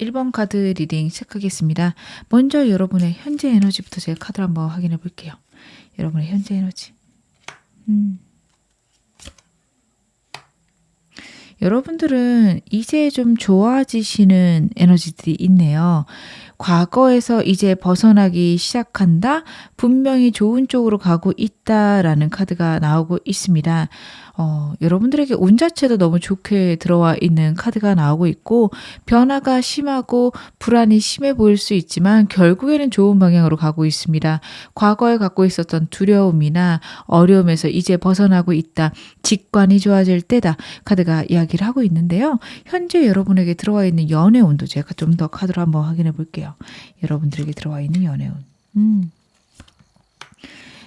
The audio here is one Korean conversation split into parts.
1번 카드 리딩 시작하겠습니다. 먼저 여러분의 현재 에너지부터 제가 카드를 한번 확인해 볼게요. 여러분의 현재 에너지. 여러분들은 이제 좀 좋아지시는 에너지들이 있네요. 과거에서 이제 벗어나기 시작한다. 분명히 좋은 쪽으로 가고 있다라는 카드가 나오고 있습니다. 여러분들에게 운 자체도 너무 좋게 들어와 있는 카드가 나오고 있고 변화가 심하고 불안이 심해 보일 수 있지만 결국에는 좋은 방향으로 가고 있습니다. 과거에 갖고 있었던 두려움이나 어려움에서 이제 벗어나고 있다. 직관이 좋아질 때다. 카드가 이야기를 하고 있는데요. 현재 여러분에게 들어와 있는 연애 운도 제가 좀 더 카드로 한번 확인해 볼게요. 여러분들에게 들어와 있는 연애 운.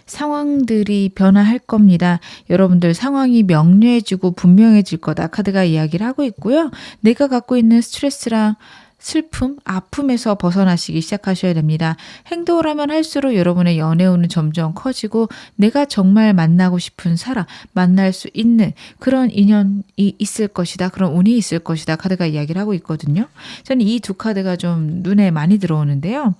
상황들이 변화할 겁니다. 여러분들 상황이 명료해지고 분명해질 거다. 카드가 이야기를 하고 있고요. 내가 갖고 있는 스트레스랑 슬픔, 아픔에서 벗어나시기 시작하셔야 됩니다. 행동을 하면 할수록 여러분의 연애운은 점점 커지고 내가 정말 만나고 싶은 사람, 만날 수 있는 그런 인연이 있을 것이다. 그런 운이 있을 것이다. 카드가 이야기를 하고 있거든요. 저는 이 두 카드가 좀 눈에 많이 들어오는데요.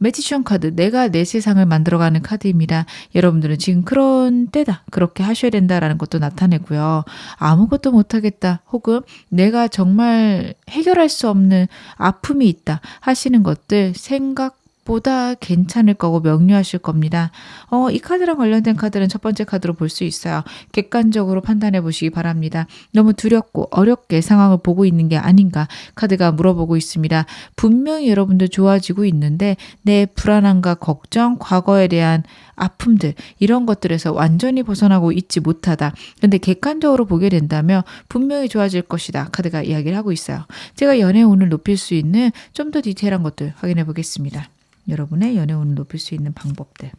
매지션 카드, 내가 내 세상을 만들어가는 카드입니다. 여러분들은 지금 그런 때다. 그렇게 하셔야 된다라는 것도 나타내고요. 아무것도 못하겠다. 혹은 내가 정말 해결할 수 없는 아픔이 있다 하시는 것들 생각보다 괜찮을 거고 명료하실 겁니다. 이 카드랑 관련된 카드는 첫 번째 카드로 볼 수 있어요. 객관적으로 판단해 보시기 바랍니다. 너무 두렵고 어렵게 상황을 보고 있는 게 아닌가 카드가 물어보고 있습니다. 분명히 여러분들 좋아지고 있는데 내 불안함과 걱정, 과거에 대한 아픔들 이런 것들에서 완전히 벗어나고 있지 못하다. 근데 객관적으로 보게 된다면 분명히 좋아질 것이다. 카드가 이야기를 하고 있어요. 제가 연애운을 높일 수 있는 좀 더 디테일한 것들 확인해 보겠습니다. 여러분의 연애운을 높일 수 있는 방법들.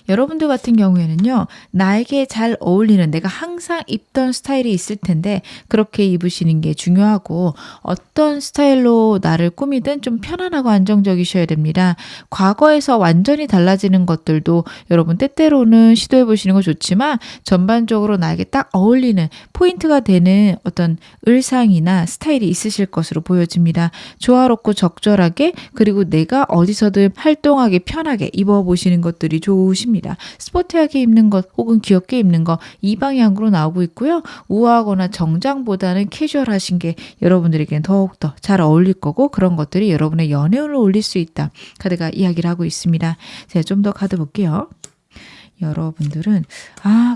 여러분들 같은 경우에는요. 나에게 잘 어울리는 내가 항상 입던 스타일이 있을 텐데 그렇게 입으시는 게 중요하고 어떤 스타일로 나를 꾸미든 좀 편안하고 안정적이셔야 됩니다. 과거에서 완전히 달라지는 것들도 여러분 때때로는 시도해 보시는 거 좋지만 전반적으로 나에게 딱 어울리는 포인트가 되는 어떤 의상이나 스타일이 있으실 것으로 보여집니다. 조화롭고 적절하게 그리고 내가 어디서든 활동하기 편하게 입어보시는 것들이 좋으십니다. 스포티하게 입는 것 혹은 귀엽게 입는 것 이 방향으로 나오고 있고요. 우아하거나 정장보다는 캐주얼하신 게 여러분들에게는 더욱더 잘 어울릴 거고 그런 것들이 여러분의 연애운을 올릴 수 있다. 카드가 이야기를 하고 있습니다. 제가 좀 더 카드 볼게요. 여러분들은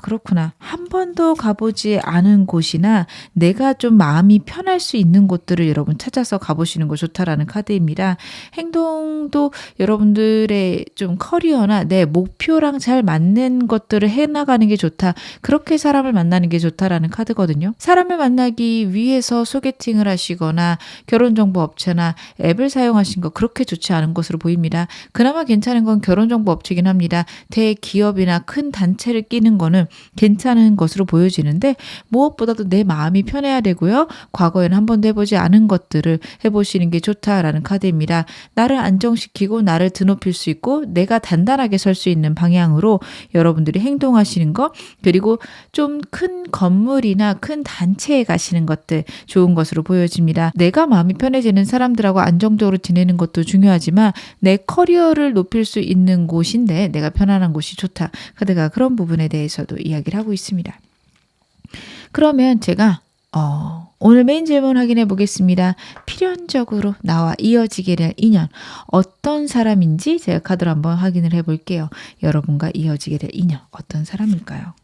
그렇구나. 한 번도 가보지 않은 곳이나 내가 좀 마음이 편할 수 있는 곳들을 여러분 찾아서 가보시는 거 좋다라는 카드입니다. 행동도 여러분들의 좀 커리어나 내 목표랑 잘 맞는 것들을 해나가는 게 좋다. 그렇게 사람을 만나는 게 좋다라는 카드거든요. 사람을 만나기 위해서 소개팅을 하시거나 결혼정보업체나 앱을 사용하신 거 그렇게 좋지 않은 것으로 보입니다. 그나마 괜찮은 건 결혼정보업체이긴 합니다. 대기업이나 큰 단체를 끼는 거는 괜찮은 것으로 보여지는데 무엇보다도 내 마음이 편해야 되고요. 과거에는 한 번도 해보지 않은 것들을 해보시는 게 좋다라는 카드입니다. 나를 안정시키고 나를 드높일 수 있고 내가 단단하게 설 수 있는 방향으로 여러분들이 행동하시는 것 그리고 좀 큰 건물이나 큰 단체에 가시는 것들 좋은 것으로 보여집니다. 내가 마음이 편해지는 사람들하고 안정적으로 지내는 것도 중요하지만 내 커리어를 높일 수 있는 곳인데 내가 편안한 곳이 좋다. 카드가 그런 부분에 대해서도 이야기를 하고 있습니다. 그러면 제가 오늘 메인 질문 확인해 보겠습니다. 필연적으로 나와 이어지게 될 인연 어떤 사람인지 제가 카드로 한번 확인을 해 볼게요. 여러분과 이어지게 될 인연 어떤 사람일까요?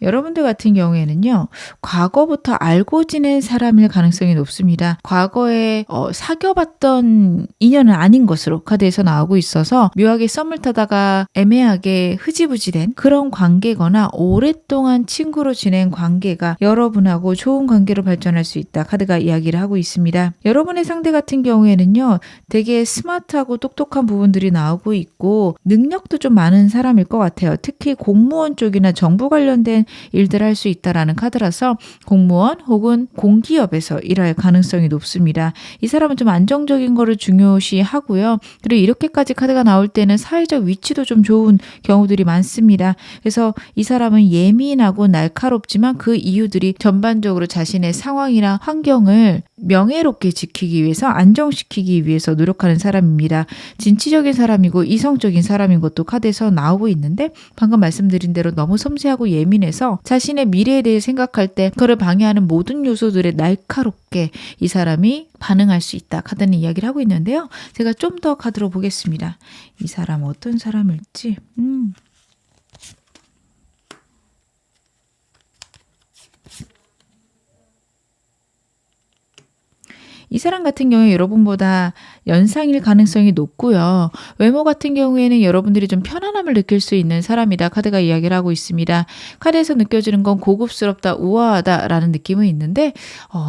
여러분들 같은 경우에는요. 과거부터 알고 지낸 사람일 가능성이 높습니다. 과거에 사귀어봤던 인연은 아닌 것으로 카드에서 나오고 있어서 묘하게 썸을 타다가 애매하게 흐지부지된 그런 관계거나 오랫동안 친구로 지낸 관계가 여러분하고 좋은 관계로 발전할 수 있다. 카드가 이야기를 하고 있습니다. 여러분의 상대 같은 경우에는요. 되게 스마트하고 똑똑한 부분들이 나오고 있고 능력도 좀 많은 사람일 것 같아요. 특히 공무원 쪽이나 정부 관련된 일들을 할 수 있다라는 카드라서 공무원 혹은 공기업에서 일할 가능성이 높습니다. 이 사람은 좀 안정적인 거를 중요시하고요. 그리고 이렇게까지 카드가 나올 때는 사회적 위치도 좀 좋은 경우들이 많습니다. 그래서 이 사람은 예민하고 날카롭지만 그 이유들이 전반적으로 자신의 상황이나 환경을 명예롭게 지키기 위해서 안정시키기 위해서 노력하는 사람입니다. 진취적인 사람이고 이성적인 사람인 것도 카드에서 나오고 있는데 방금 말씀드린 대로 너무 섬세하고 예민해서 자신의 미래에 대해 생각할 때 그를 방해하는 모든 요소들에 날카롭게 이 사람이 반응할 수 있다. 카드는 이야기를 하고 있는데요. 제가 좀 더 카드로 보겠습니다. 이 사람 어떤 사람일지. 이 사람 같은 경우에 여러분보다 연상일 가능성이 높고요. 외모 같은 경우에는 여러분들이 좀 편안함을 느낄 수 있는 사람이다. 카드가 이야기를 하고 있습니다. 카드에서 느껴지는 건 고급스럽다, 우아하다라는 느낌은 있는데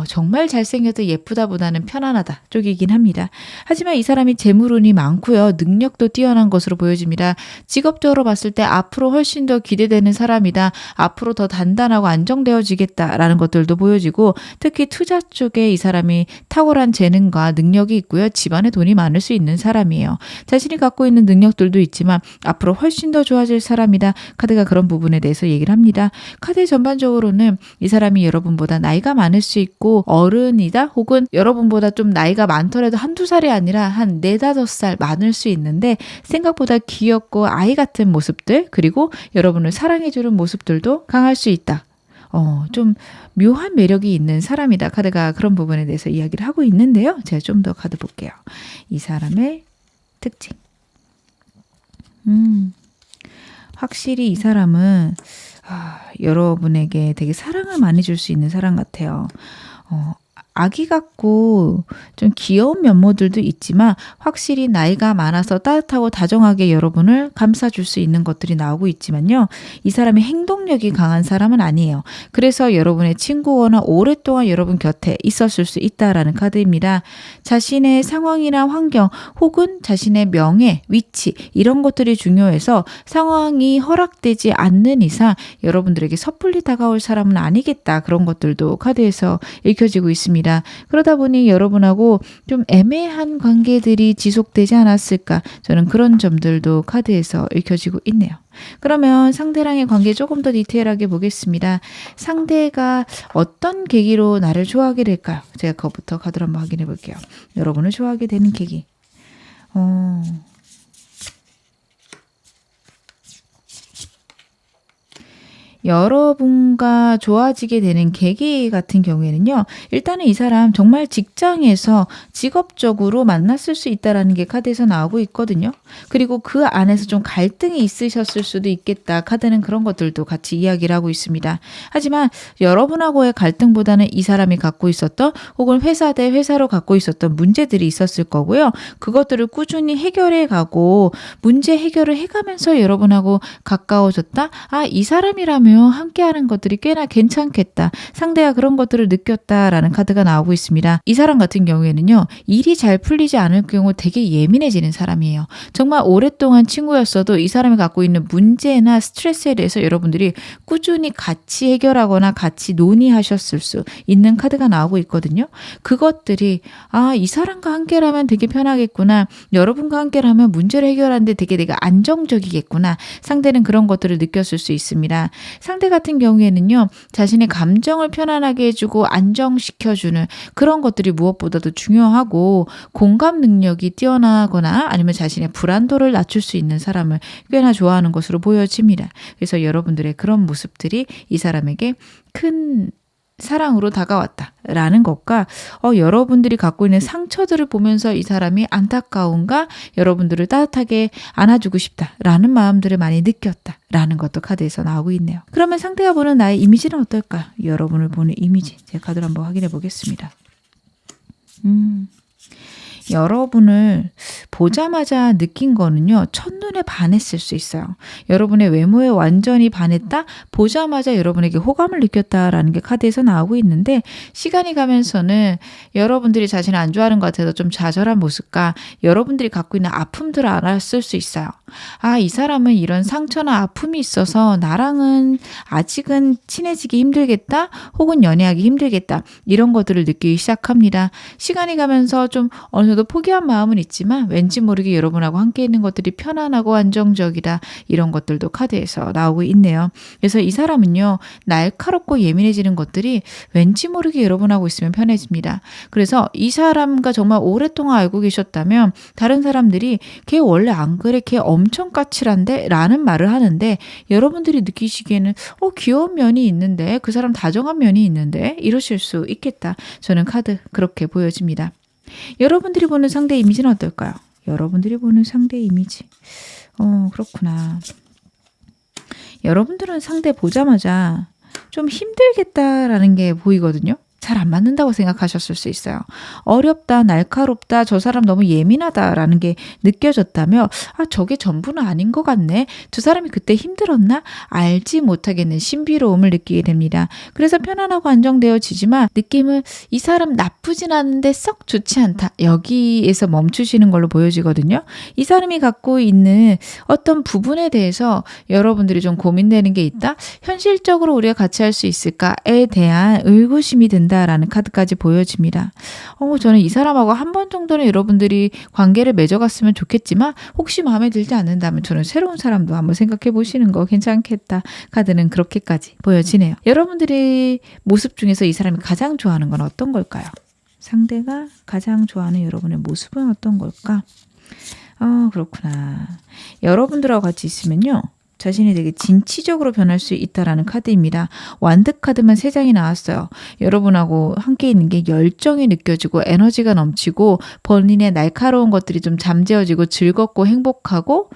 정말 잘생겨도 예쁘다보다는 편안하다 쪽이긴 합니다. 하지만 이 사람이 재물운이 많고요. 능력도 뛰어난 것으로 보여집니다. 직업적으로 봤을 때 앞으로 훨씬 더 기대되는 사람이다. 앞으로 더 단단하고 안정되어지겠다라는 것들도 보여지고 특히 투자 쪽에 이 사람이 탁월한 재능과 능력이 있고요. 집안에 돈이 많을 수 있는 사람이에요. 자신이 갖고 있는 능력들도 있지만 앞으로 훨씬 더 좋아질 사람이다. 카드가 그런 부분에 대해서 얘기를 합니다. 카드 전반적으로는 이 사람이 여러분보다 나이가 많을 수 있고 어른이다 혹은 여러분보다 좀 나이가 많더라도 한두 살이 아니라 한 4, 5살 많을 수 있는데 생각보다 귀엽고 아이 같은 모습들 그리고 여러분을 사랑해주는 모습들도 강할 수 있다. 좀 묘한 매력이 있는 사람이다. 카드가 그런 부분에 대해서 이야기를 하고 있는데요. 제가 좀 더 카드 볼게요. 이 사람의 특징. 확실히 이 사람은 여러분에게 되게 사랑을 많이 줄 수 있는 사람 같아요. 아기 같고 좀 귀여운 면모들도 있지만 확실히 나이가 많아서 따뜻하고 다정하게 여러분을 감싸줄 수 있는 것들이 나오고 있지만요. 이 사람이 행동력이 강한 사람은 아니에요. 그래서 여러분의 친구거나 오랫동안 여러분 곁에 있었을 수 있다라는 카드입니다. 자신의 상황이나 환경 혹은 자신의 명예, 위치 이런 것들이 중요해서 상황이 허락되지 않는 이상 여러분들에게 섣불리 다가올 사람은 아니겠다. 그런 것들도 카드에서 읽혀지고 있습니다. 그러다 보니 여러분하고 좀 애매한 관계들이 지속되지 않았을까 저는 그런 점들도 카드에서 읽혀지고 있네요. 그러면 상대랑의 관계 조금 더 디테일하게 보겠습니다. 상대가 어떤 계기로 나를 좋아하게 될까요? 제가 그것부터 카드로 한번 확인해 볼게요. 여러분을 좋아하게 되는 계기. 여러분과 좋아지게 되는 계기 같은 경우에는요. 일단은 이 사람 정말 직장에서 직업적으로 만났을 수 있다라는 게 카드에서 나오고 있거든요. 그리고 그 안에서 좀 갈등이 있으셨을 수도 있겠다. 카드는 그런 것들도 같이 이야기를 하고 있습니다. 하지만 여러분하고의 갈등보다는 이 사람이 갖고 있었던 혹은 회사 대 회사로 갖고 있었던 문제들이 있었을 거고요. 그것들을 꾸준히 해결해 가고 문제 해결을 해가면서 여러분하고 가까워졌다. 이 사람이라면 함께하는 것들이 꽤나 괜찮겠다. 상대가 그런 것들을 느꼈다라는 카드가 나오고 있습니다. 이 사람 같은 경우에는요. 일이 잘 풀리지 않을 경우 되게 예민해지는 사람이에요. 정말 오랫동안 친구였어도 이 사람이 갖고 있는 문제나 스트레스에 대해서 여러분들이 꾸준히 같이 해결하거나 같이 논의하셨을 수 있는 카드가 나오고 있거든요. 그것들이 이 사람과 함께라면 되게 편하겠구나. 여러분과 함께라면 문제를 해결하는데 되게 내가 안정적이겠구나. 상대는 그런 것들을 느꼈을 수 있습니다. 상대 같은 경우에는요. 자신의 감정을 편안하게 해주고 안정시켜주는 그런 것들이 무엇보다도 중요하고 공감 능력이 뛰어나거나 아니면 자신의 불안도를 낮출 수 있는 사람을 꽤나 좋아하는 것으로 보여집니다. 그래서 여러분들의 그런 모습들이 이 사람에게 큰 사랑으로 다가왔다라는 것과 여러분들이 갖고 있는 상처들을 보면서 이 사람이 안타까움과 여러분들을 따뜻하게 안아주고 싶다라는 마음들을 많이 느꼈다라는 것도 카드에서 나오고 있네요. 그러면 상대가 보는 나의 이미지는 어떨까? 여러분을 보는 이미지 제가 카드로 한번 확인해 보겠습니다. 여러분을 보자마자 느낀 거는요, 첫눈에 반했을 수 있어요. 여러분의 외모에 완전히 반했다? 보자마자 여러분에게 호감을 느꼈다라는 게 카드에서 나오고 있는데, 시간이 가면서는 여러분들이 자신을 안 좋아하는 것 같아서 좀 좌절한 모습과 여러분들이 갖고 있는 아픔들을 알았을 수 있어요. 아, 이 사람은 이런 상처나 아픔이 있어서 나랑은 아직은 친해지기 힘들겠다? 혹은 연애하기 힘들겠다. 이런 것들을 느끼기 시작합니다. 시간이 가면서 좀 어느 정도 포기한 마음은 있지만 왠지 모르게 여러분하고 함께 있는 것들이 편안하고 안정적이다. 이런 것들도 카드에서 나오고 있네요. 그래서 이 사람은요, 날카롭고 예민해지는 것들이 왠지 모르게 여러분하고 있으면 편해집니다. 그래서 이 사람과 정말 오랫동안 알고 계셨다면 다른 사람들이 걔 원래 안 그래? 걔 엄청 까칠한데? 라는 말을 하는데, 여러분들이 느끼시기에는 귀여운 면이 있는데, 그 사람 다정한 면이 있는데, 이러실 수 있겠다. 저는 카드 그렇게 보여집니다. 여러분들이 보는 상대 이미지는 어떨까요? 여러분들이 보는 상대 이미지. 그렇구나. 여러분들은 상대 보자마자 좀 힘들겠다라는 게 보이거든요. 잘 안 맞는다고 생각하셨을 수 있어요. 어렵다, 날카롭다, 저 사람 너무 예민하다라는 게 느껴졌다며, 저게 전부는 아닌 것 같네. 두 사람이 그때 힘들었나? 알지 못하겠는 신비로움을 느끼게 됩니다. 그래서 편안하고 안정되어지지만 느낌은 이 사람 나쁘진 않은데 썩 좋지 않다. 여기에서 멈추시는 걸로 보여지거든요. 이 사람이 갖고 있는 어떤 부분에 대해서 여러분들이 좀 고민되는 게 있다. 현실적으로 우리가 같이 할 수 있을까에 대한 의구심이 든다. 라는 카드까지 보여집니다. 저는 이 사람하고 한 번 정도는 여러분들이 관계를 맺어갔으면 좋겠지만 혹시 마음에 들지 않는다면 저는 새로운 사람도 한번 생각해 보시는 거 괜찮겠다. 카드는 그렇게까지 보여지네요. 여러분들의 모습 중에서 이 사람이 가장 좋아하는 건 어떤 걸까요? 상대가 가장 좋아하는 여러분의 모습은 어떤 걸까? 그렇구나. 여러분들하고 같이 있으면요, 자신이 되게 진취적으로 변할 수 있다라는 카드입니다. 완드 카드만 3장이 나왔어요. 여러분하고 함께 있는 게 열정이 느껴지고 에너지가 넘치고 본인의 날카로운 것들이 좀 잠재워지고 즐겁고 행복하고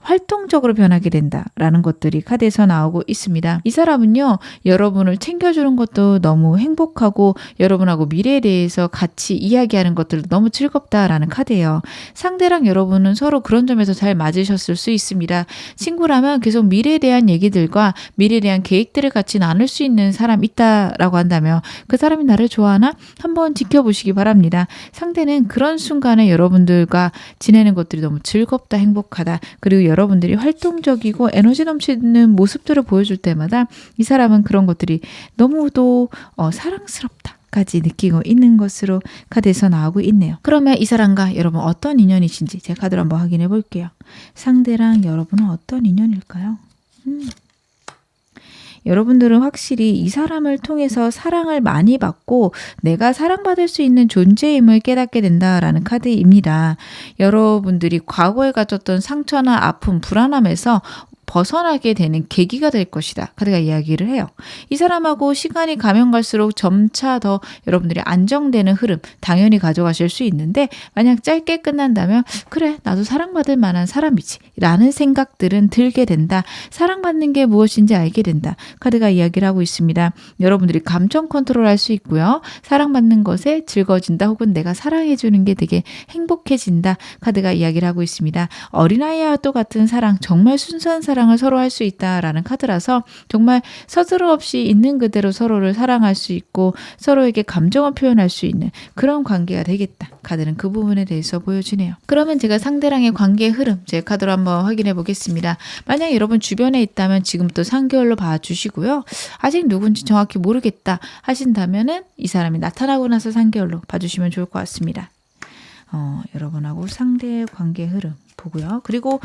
활동적으로 변하게 된다라는 것들이 카드에서 나오고 있습니다. 이 사람은요, 여러분을 챙겨주는 것도 너무 행복하고 여러분하고 미래에 대해서 같이 이야기하는 것들도 너무 즐겁다라는 카드예요. 상대랑 여러분은 서로 그런 점에서 잘 맞으셨을 수 있습니다. 친구라면 계속 미래에 대한 얘기들과 미래에 대한 계획들을 같이 나눌 수 있는 사람 있다라고 한다면 그 사람이 나를 좋아하나? 한번 지켜보시기 바랍니다. 상대는 그런 순간에 여러분들과 지내는 것들이 너무 즐겁다, 행복하다. 그리고 여러분들이 활동적이고 에너지 넘치는 모습들을 보여줄 때마다 이 사람은 그런 것들이 너무도 사랑스럽다까지 느끼고 있는 것으로 카드에서 나오고 있네요. 그러면 이 사람과 여러분 어떤 인연이신지 제 카드로 한번 확인해 볼게요. 상대랑 여러분은 어떤 인연일까요? 여러분들은 확실히 이 사람을 통해서 사랑을 많이 받고 내가 사랑받을 수 있는 존재임을 깨닫게 된다라는 카드입니다. 여러분들이 과거에 가졌던 상처나 아픔, 불안함에서 벗어나게 되는 계기가 될 것이다. 카드가 이야기를 해요. 이 사람하고 시간이 가면 갈수록 점차 더 여러분들이 안정되는 흐름 당연히 가져가실 수 있는데, 만약 짧게 끝난다면 그래, 나도 사랑받을 만한 사람이지 라는 생각들은 들게 된다. 사랑받는 게 무엇인지 알게 된다. 카드가 이야기를 하고 있습니다. 여러분들이 감정 컨트롤할 수 있고요. 사랑받는 것에 즐거워진다, 혹은 내가 사랑해주는 게 되게 행복해진다. 카드가 이야기를 하고 있습니다. 어린아이와 똑같은 사랑, 정말 순수한 사랑을 서로 할 수 있다라는 카드라서 정말 서두르 없이 있는 그대로 서로를 사랑할 수 있고 서로에게 감정을 표현할 수 있는 그런 관계가 되겠다. 카드는 그 부분에 대해서 보여주네요. 그러면 제가 상대랑의 관계의 흐름 제 카드로 한번 확인해 보겠습니다. 만약 여러분 주변에 있다면 지금부터 3개월로 봐주시고요. 아직 누군지 정확히 모르겠다 하신다면은 이 사람이 나타나고 나서 3개월로 봐주시면 좋을 것 같습니다. 여러분하고 상대의 관계 흐름 보고요. 그리고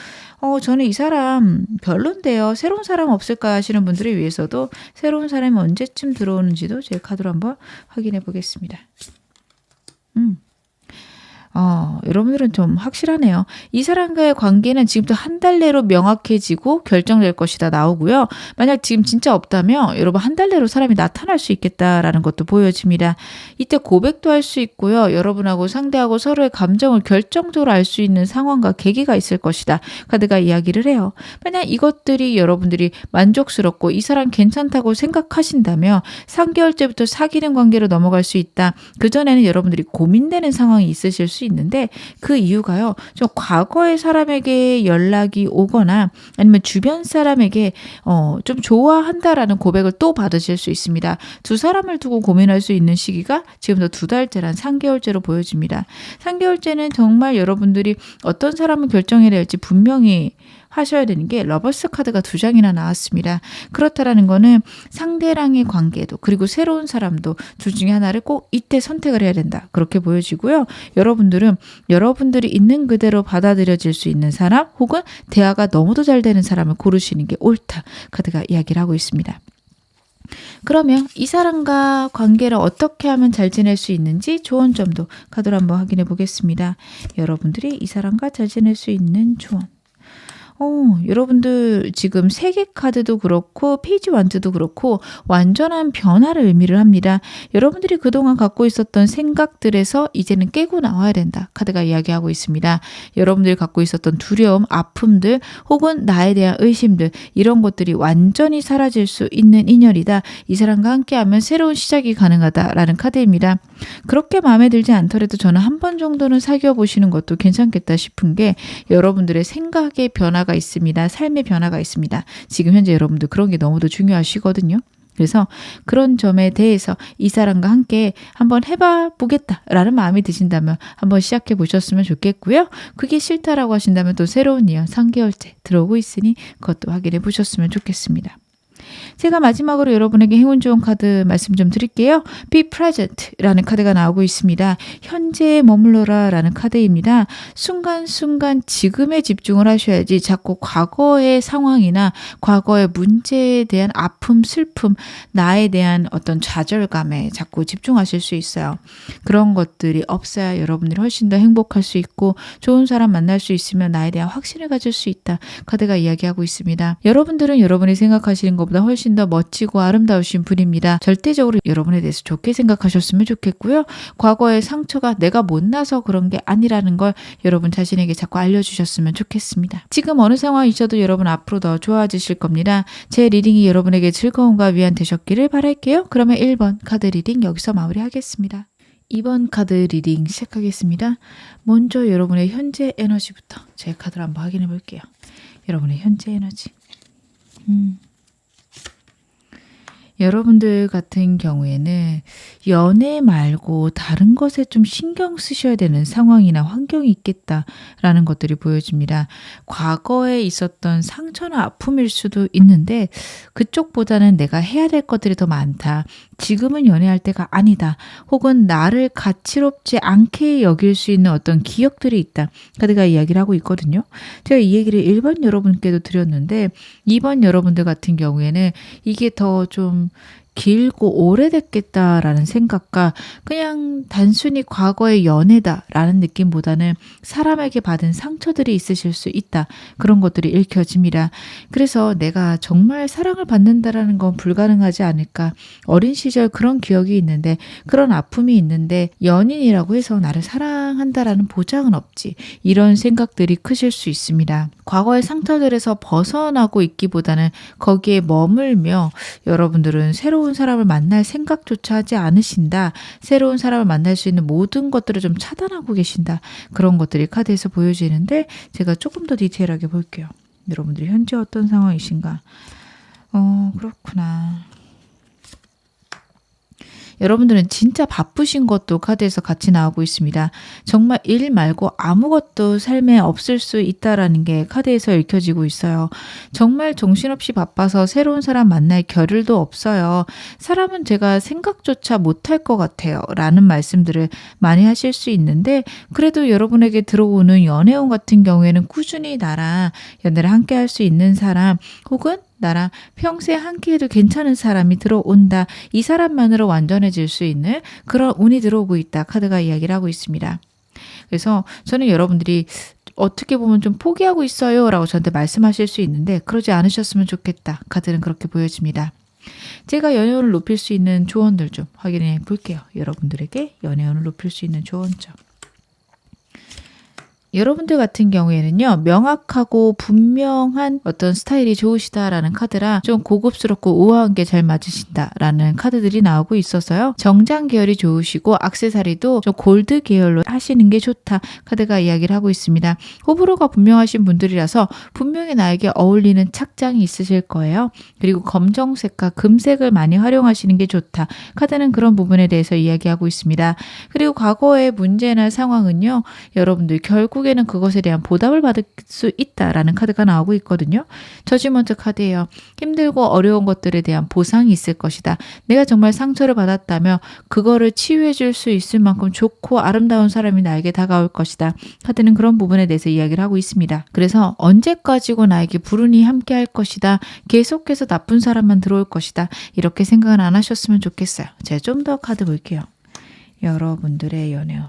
저는 이 사람 별론데요. 새로운 사람 없을까 하시는 분들을 위해서도 새로운 사람이 언제쯤 들어오는지도 제 카드로 한번 확인해 보겠습니다. 여러분들은 좀 확실하네요. 이 사람과의 관계는 지금부터 한 달 내로 명확해지고 결정될 것이다 나오고요. 만약 지금 진짜 없다면 여러분 한 달 내로 사람이 나타날 수 있겠다라는 것도 보여집니다. 이때 고백도 할 수 있고요. 여러분하고 상대하고 서로의 감정을 결정적으로 알 수 있는 상황과 계기가 있을 것이다. 카드가 이야기를 해요. 만약 이것들이 여러분들이 만족스럽고 이 사람 괜찮다고 생각하신다면 3개월째부터 사귀는 관계로 넘어갈 수 있다. 그전에는 여러분들이 고민되는 상황이 있으실 수 있는데 그 이유가요. 좀 과거의 사람에게 연락이 오거나 아니면 주변 사람에게 좀 좋아한다라는 고백을 또 받으실 수 있습니다. 두 사람을 두고 고민할 수 있는 시기가 지금부터 2달째란 3개월째로 보여집니다. 3개월째는 정말 여러분들이 어떤 사람을 결정해야 될지 분명히 하셔야 되는 게 러버스 카드가 2장이나 나왔습니다. 그렇다라는 거는 상대랑의 관계도 그리고 새로운 사람도 둘 중에 하나를 꼭 이때 선택을 해야 된다. 그렇게 보여지고요. 여러분들은 여러분들이 있는 그대로 받아들여질 수 있는 사람 혹은 대화가 너무도 잘 되는 사람을 고르시는 게 옳다. 카드가 이야기를 하고 있습니다. 그러면 이 사람과 관계를 어떻게 하면 잘 지낼 수 있는지 조언 점도 카드로 한번 확인해 보겠습니다. 여러분들이 이 사람과 잘 지낼 수 있는 조언. 여러분들 지금 3개 카드도 그렇고 페이지 원트도 그렇고 완전한 변화를 의미를 합니다. 여러분들이 그동안 갖고 있었던 생각들에서 이제는 깨고 나와야 된다. 카드가 이야기하고 있습니다. 여러분들이 갖고 있었던 두려움, 아픔들 혹은 나에 대한 의심들 이런 것들이 완전히 사라질 수 있는 인연이다. 이 사람과 함께하면 새로운 시작이 가능하다라는 카드입니다. 그렇게 마음에 들지 않더라도 저는 한 번 정도는 사귀어 보시는 것도 괜찮겠다 싶은 게 여러분들의 생각의 변화가 있습니다. 삶의 변화가 있습니다. 지금 현재 여러분들 그런 게 너무도 중요하시거든요. 그래서 그런 점에 대해서 이 사람과 함께 한번 해봐 보겠다라는 마음이 드신다면 한번 시작해 보셨으면 좋겠고요. 그게 싫다라고 하신다면 또 새로운 인연 3개월째 들어오고 있으니 그것도 확인해 보셨으면 좋겠습니다. 제가 마지막으로 여러분에게 행운 좋은 카드 말씀 좀 드릴게요. Be present라는 카드가 나오고 있습니다. 현재에 머물러라 라는 카드입니다. 순간순간 지금에 집중을 하셔야지 자꾸 과거의 상황이나 과거의 문제에 대한 아픔, 슬픔, 나에 대한 어떤 좌절감에 자꾸 집중하실 수 있어요. 그런 것들이 없어야 여러분들이 훨씬 더 행복할 수 있고 좋은 사람 만날 수 있으면 나에 대한 확신을 가질 수 있다. 카드가 이야기하고 있습니다. 여러분들은 여러분이 생각하시는 것보다 훨씬 더 멋지고 아름다우신 분입니다. 절대적으로 여러분에 대해서 좋게 생각하셨으면 좋겠고요. 과거의 상처가 내가 못나서 그런 게 아니라는 걸 여러분 자신에게 자꾸 알려주셨으면 좋겠습니다. 지금 어느 상황이셔도 여러분 앞으로 더 좋아지실 겁니다. 제 리딩이 여러분에게 즐거움과 위안 되셨기를 바랄게요. 그러면 1번 카드 리딩 여기서 마무리하겠습니다. 2번 카드 리딩 시작하겠습니다. 먼저 여러분의 현재 에너지부터 제 카드를 한번 확인해 볼게요. 여러분의 현재 에너지. 여러분들 같은 경우에는 연애 말고 다른 것에 좀 신경 쓰셔야 되는 상황이나 환경이 있겠다라는 것들이 보여집니다. 과거에 있었던 상처나 아픔일 수도 있는데 그쪽보다는 내가 해야 될 것들이 더 많다. 지금은 연애할 때가 아니다. 혹은 나를 가치롭지 않게 여길 수 있는 어떤 기억들이 있다. 카드가 이야기를 하고 있거든요. 제가 이 얘기를 1번 여러분께도 드렸는데 2번 여러분들 같은 경우에는 이게 더 좀 길고 오래됐겠다라는 생각과 그냥 단순히 과거의 연애다라는 느낌보다는 사람에게 받은 상처들이 있으실 수 있다. 그런 것들이 읽혀집니다. 그래서 내가 정말 사랑을 받는다라는 건 불가능하지 않을까. 어린 시절 그런 기억이 있는데 그런 아픔이 있는데 연인이라고 해서 나를 사랑한다라는 보장은 없지. 이런 생각들이 크실 수 있습니다. 과거의 상처들에서 벗어나고 있기보다는 거기에 머물며 여러분들은 새로운 사람을 만날 생각조차 하지 않으신다. 새로운 사람을 만날 수 있는 모든 것들을 좀 차단하고 계신다. 그런 것들이 카드에서 보여지는데 제가 조금 더 디테일하게 볼게요. 여러분들이 현재 어떤 상황이신가? 그렇구나. 여러분들은 진짜 바쁘신 것도 카드에서 같이 나오고 있습니다. 정말 일 말고 아무것도 삶에 없을 수 있다라는 게 카드에서 읽혀지고 있어요. 정말 정신없이 바빠서 새로운 사람 만날 겨를도 없어요. 사람은 제가 생각조차 못할 것 같아요. 라는 말씀들을 많이 하실 수 있는데 그래도 여러분에게 들어오는 연애운 같은 경우에는 꾸준히 나랑 연애를 함께 할 수 있는 사람 혹은 나랑 평생 함께해도 괜찮은 사람이 들어온다. 이 사람만으로 완전해질 수 있는 그런 운이 들어오고 있다. 카드가 이야기를 하고 있습니다. 그래서 저는 여러분들이 어떻게 보면 좀 포기하고 있어요 라고 저한테 말씀하실 수 있는데 그러지 않으셨으면 좋겠다. 카드는 그렇게 보여집니다. 제가 연애운을 높일 수 있는 조언들 좀 확인해 볼게요. 여러분들에게 연애운을 높일 수 있는 조언점. 여러분들 같은 경우에는요, 명확하고 분명한 어떤 스타일이 좋으시다라는 카드라 좀 고급스럽고 우아한 게 잘 맞으신다라는 카드들이 나오고 있어서요. 정장 계열이 좋으시고 액세서리도 좀 골드 계열로 하시는 게 좋다 카드가 이야기를 하고 있습니다. 호불호가 분명하신 분들이라서 분명히 나에게 어울리는 착장이 있으실 거예요. 그리고 검정색과 금색을 많이 활용하시는 게 좋다. 카드는 그런 부분에 대해서 이야기하고 있습니다. 그리고 과거의 문제나 상황은요, 여러분들 결국에는 그것에 대한 보답을 받을 수 있다라는 카드가 나오고 있거든요. 저지먼트 카드예요. 힘들고 어려운 것들에 대한 보상이 있을 것이다. 내가 정말 상처를 받았다며 그거를 치유해 줄 수 있을 만큼 좋고 아름다운 사람이 나에게 다가올 것이다. 카드는 그런 부분에 대해서 이야기를 하고 있습니다. 그래서 언제까지고 나에게 불운이 함께 할 것이다. 계속해서 나쁜 사람만 들어올 것이다. 이렇게 생각은 안 하셨으면 좋겠어요. 제가 좀 더 카드 볼게요. 여러분들의 연애.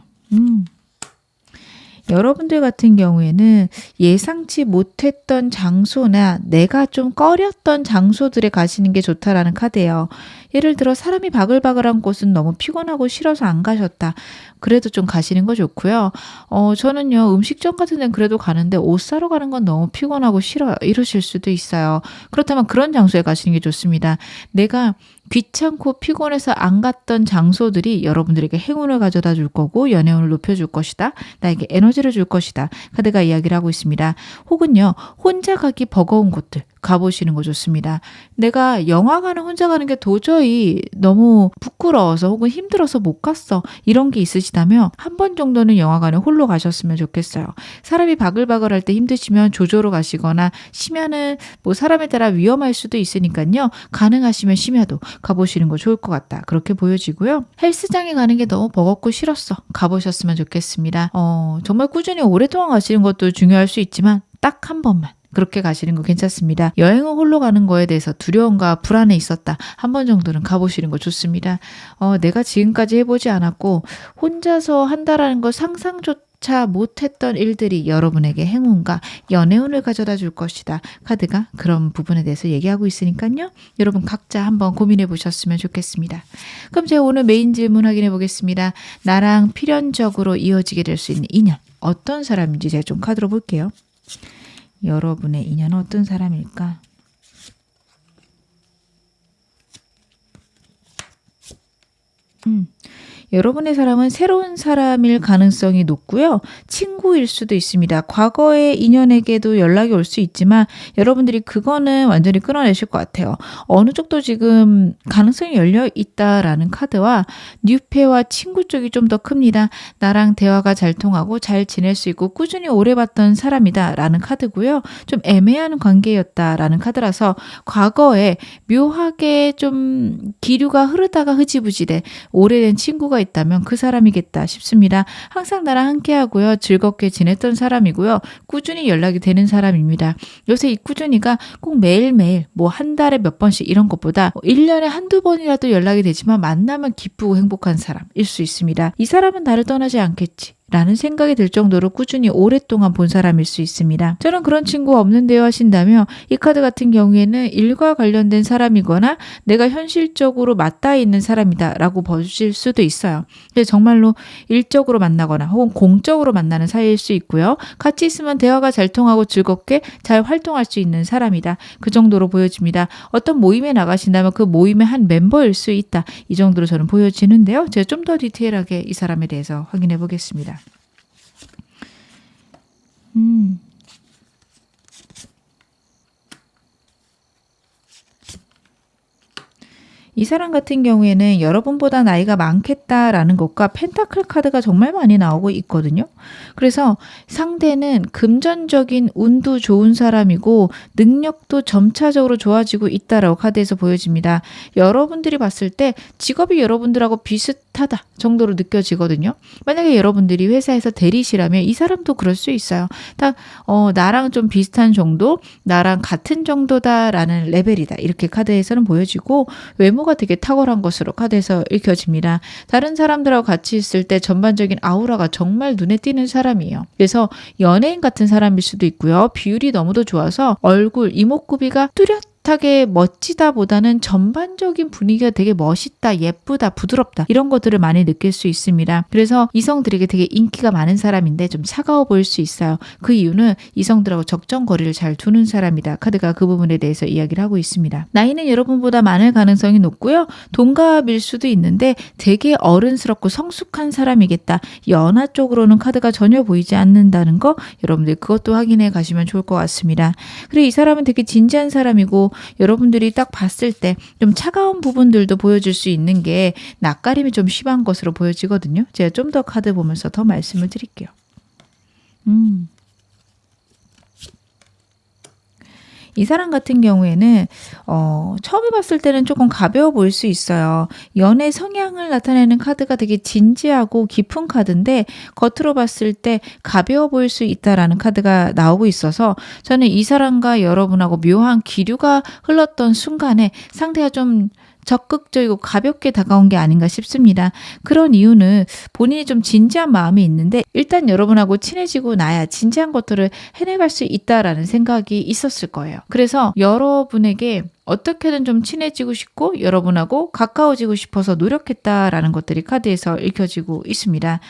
여러분들 같은 경우에는 예상치 못했던 장소나 내가 좀 꺼렸던 장소들에 가시는 게 좋다라는 카드예요. 예를 들어 사람이 바글바글한 곳은 너무 피곤하고 싫어서 안 가셨다. 그래도 좀 가시는 거 좋고요. 저는요, 음식점 같은 데는 그래도 가는데 옷 사러 가는 건 너무 피곤하고 싫어요. 이러실 수도 있어요. 그렇다면 그런 장소에 가시는 게 좋습니다. 내가 귀찮고 피곤해서 안 갔던 장소들이 여러분들에게 행운을 가져다 줄 거고 연애운을 높여줄 것이다. 나에게 에너지를 줄 것이다. 카드가 이야기를 하고 있습니다. 혹은요, 혼자 가기 버거운 곳들 가보시는 거 좋습니다. 내가 영화관을 혼자 가는 게 도저히 너무 부끄러워서 혹은 힘들어서 못 갔어. 이런 게 있으시다면 한 번 정도는 영화관에 홀로 가셨으면 좋겠어요. 사람이 바글바글할 때 힘드시면 조조로 가시거나 쉬면은 뭐 사람에 따라 위험할 수도 있으니까요. 가능하시면 쉬며도 가보시는 거 좋을 것 같다. 그렇게 보여지고요. 헬스장에 가는 게 너무 버겁고 싫었어. 가보셨으면 좋겠습니다. 정말 꾸준히 오랫동안 가시는 것도 중요할 수 있지만 딱 한 번만. 그렇게 가시는 거 괜찮습니다. 여행을 홀로 가는 거에 대해서 두려움과 불안에 있었다. 한 번 정도는 가보시는 거 좋습니다. 내가 지금까지 해보지 않았고 혼자서 한다라는 걸 상상조차 못했던 일들이 여러분에게 행운과 연애운을 가져다 줄 것이다. 카드가 그런 부분에 대해서 얘기하고 있으니까요. 여러분 각자 한번 고민해 보셨으면 좋겠습니다. 그럼 제가 오늘 메인 질문 확인해 보겠습니다. 나랑 필연적으로 이어지게 될 수 있는 인연. 어떤 사람인지 제가 좀 카드로 볼게요. 여러분의 인연은 어떤 사람일까? 여러분의 사람은 새로운 사람일 가능성이 높고요. 친구일 수도 있습니다. 과거의 인연에게도 연락이 올 수 있지만 여러분들이 그거는 완전히 끊어내실 것 같아요. 어느 쪽도 지금 가능성이 열려 있다라는 카드와 뉴페와 친구 쪽이 좀 더 큽니다. 나랑 대화가 잘 통하고 잘 지낼 수 있고 꾸준히 오래 봤던 사람이다 라는 카드고요. 좀 애매한 관계였다라는 카드라서 과거에 묘하게 좀 기류가 흐르다가 흐지부지돼 오래된 친구가 있다면 그 사람이겠다 싶습니다. 항상 나랑 함께 하고요. 즐겁게 지냈던 사람이고요. 꾸준히 연락이 되는 사람입니다. 요새 이 꾸준히가 꼭 매일매일 뭐 한 달에 몇 번씩 이런 것보다 1년에 한두 번이라도 연락이 되지만 만나면 기쁘고 행복한 사람일 수 있습니다. 이 사람은 나를 떠나지 않겠지. 라는 생각이 들 정도로 꾸준히 오랫동안 본 사람일 수 있습니다. 저는 그런 친구가 없는데요 하신다면 이 카드 같은 경우에는 일과 관련된 사람이거나 내가 현실적으로 맞닿아 있는 사람이다 라고 보실 수도 있어요. 정말로 일적으로 만나거나 혹은 공적으로 만나는 사이일 수 있고요. 같이 있으면 대화가 잘 통하고 즐겁게 잘 활동할 수 있는 사람이다. 그 정도로 보여집니다. 어떤 모임에 나가신다면 그 모임의 한 멤버일 수 있다. 이 정도로 저는 보여지는데요. 제가 좀 더 디테일하게 이 사람에 대해서 확인해 보겠습니다. 이 사람 같은 경우에는 여러분보다 나이가 많겠다라는 것과 펜타클 카드가 정말 많이 나오고 있거든요. 그래서 상대는 금전적인 운도 좋은 사람이고 능력도 점차적으로 좋아지고 있다라고 카드에서 보여집니다. 여러분들이 봤을 때 직업이 여러분들하고 비슷하다 정도로 느껴지거든요. 만약에 여러분들이 회사에서 대리시라면 이 사람도 그럴 수 있어요. 딱 나랑 좀 비슷한 정도, 나랑 같은 정도다라는 레벨이다. 이렇게 카드에서는 보여지고 외모가 되게 탁월한 것으로 카드에서 읽혀집니다. 다른 사람들하고 같이 있을 때 전반적인 아우라가 정말 눈에 띄는 사람이에요. 그래서 연예인 같은 사람일 수도 있고요. 비율이 너무도 좋아서 얼굴, 이목구비가 뚜렷 숱하게 멋지다보다는 전반적인 분위기가 되게 멋있다, 예쁘다, 부드럽다 이런 것들을 많이 느낄 수 있습니다. 그래서 이성들에게 되게 인기가 많은 사람인데 좀 차가워 보일 수 있어요. 그 이유는 이성들하고 적정 거리를 잘 두는 사람이다. 카드가 그 부분에 대해서 이야기를 하고 있습니다. 나이는 여러분보다 많을 가능성이 높고요. 동갑일 수도 있는데 되게 어른스럽고 성숙한 사람이겠다. 연하 쪽으로는 카드가 전혀 보이지 않는다는 거 여러분들 그것도 확인해 가시면 좋을 것 같습니다. 그리고 이 사람은 되게 진지한 사람이고 여러분들이 딱 봤을 때 좀 차가운 부분들도 보여줄 수 있는 게 낯가림이 좀 심한 것으로 보여지거든요. 제가 좀 더 카드 보면서 더 말씀을 드릴게요. 이 사람 같은 경우에는 처음에 봤을 때는 조금 가벼워 보일 수 있어요. 연애 성향을 나타내는 카드가 되게 진지하고 깊은 카드인데 겉으로 봤을 때 가벼워 보일 수 있다라는 카드가 나오고 있어서 저는 이 사람과 여러분하고 묘한 기류가 흘렀던 순간에 상대가 좀 적극적이고 가볍게 다가온 게 아닌가 싶습니다. 그런 이유는 본인이 좀 진지한 마음이 있는데 일단 여러분하고 친해지고 나야 진지한 것들을 해내갈 수 있다라는 생각이 있었을 거예요. 그래서 여러분에게 어떻게든 좀 친해지고 싶고 여러분하고 가까워지고 싶어서 노력했다라는 것들이 카드에서 읽혀지고 있습니다.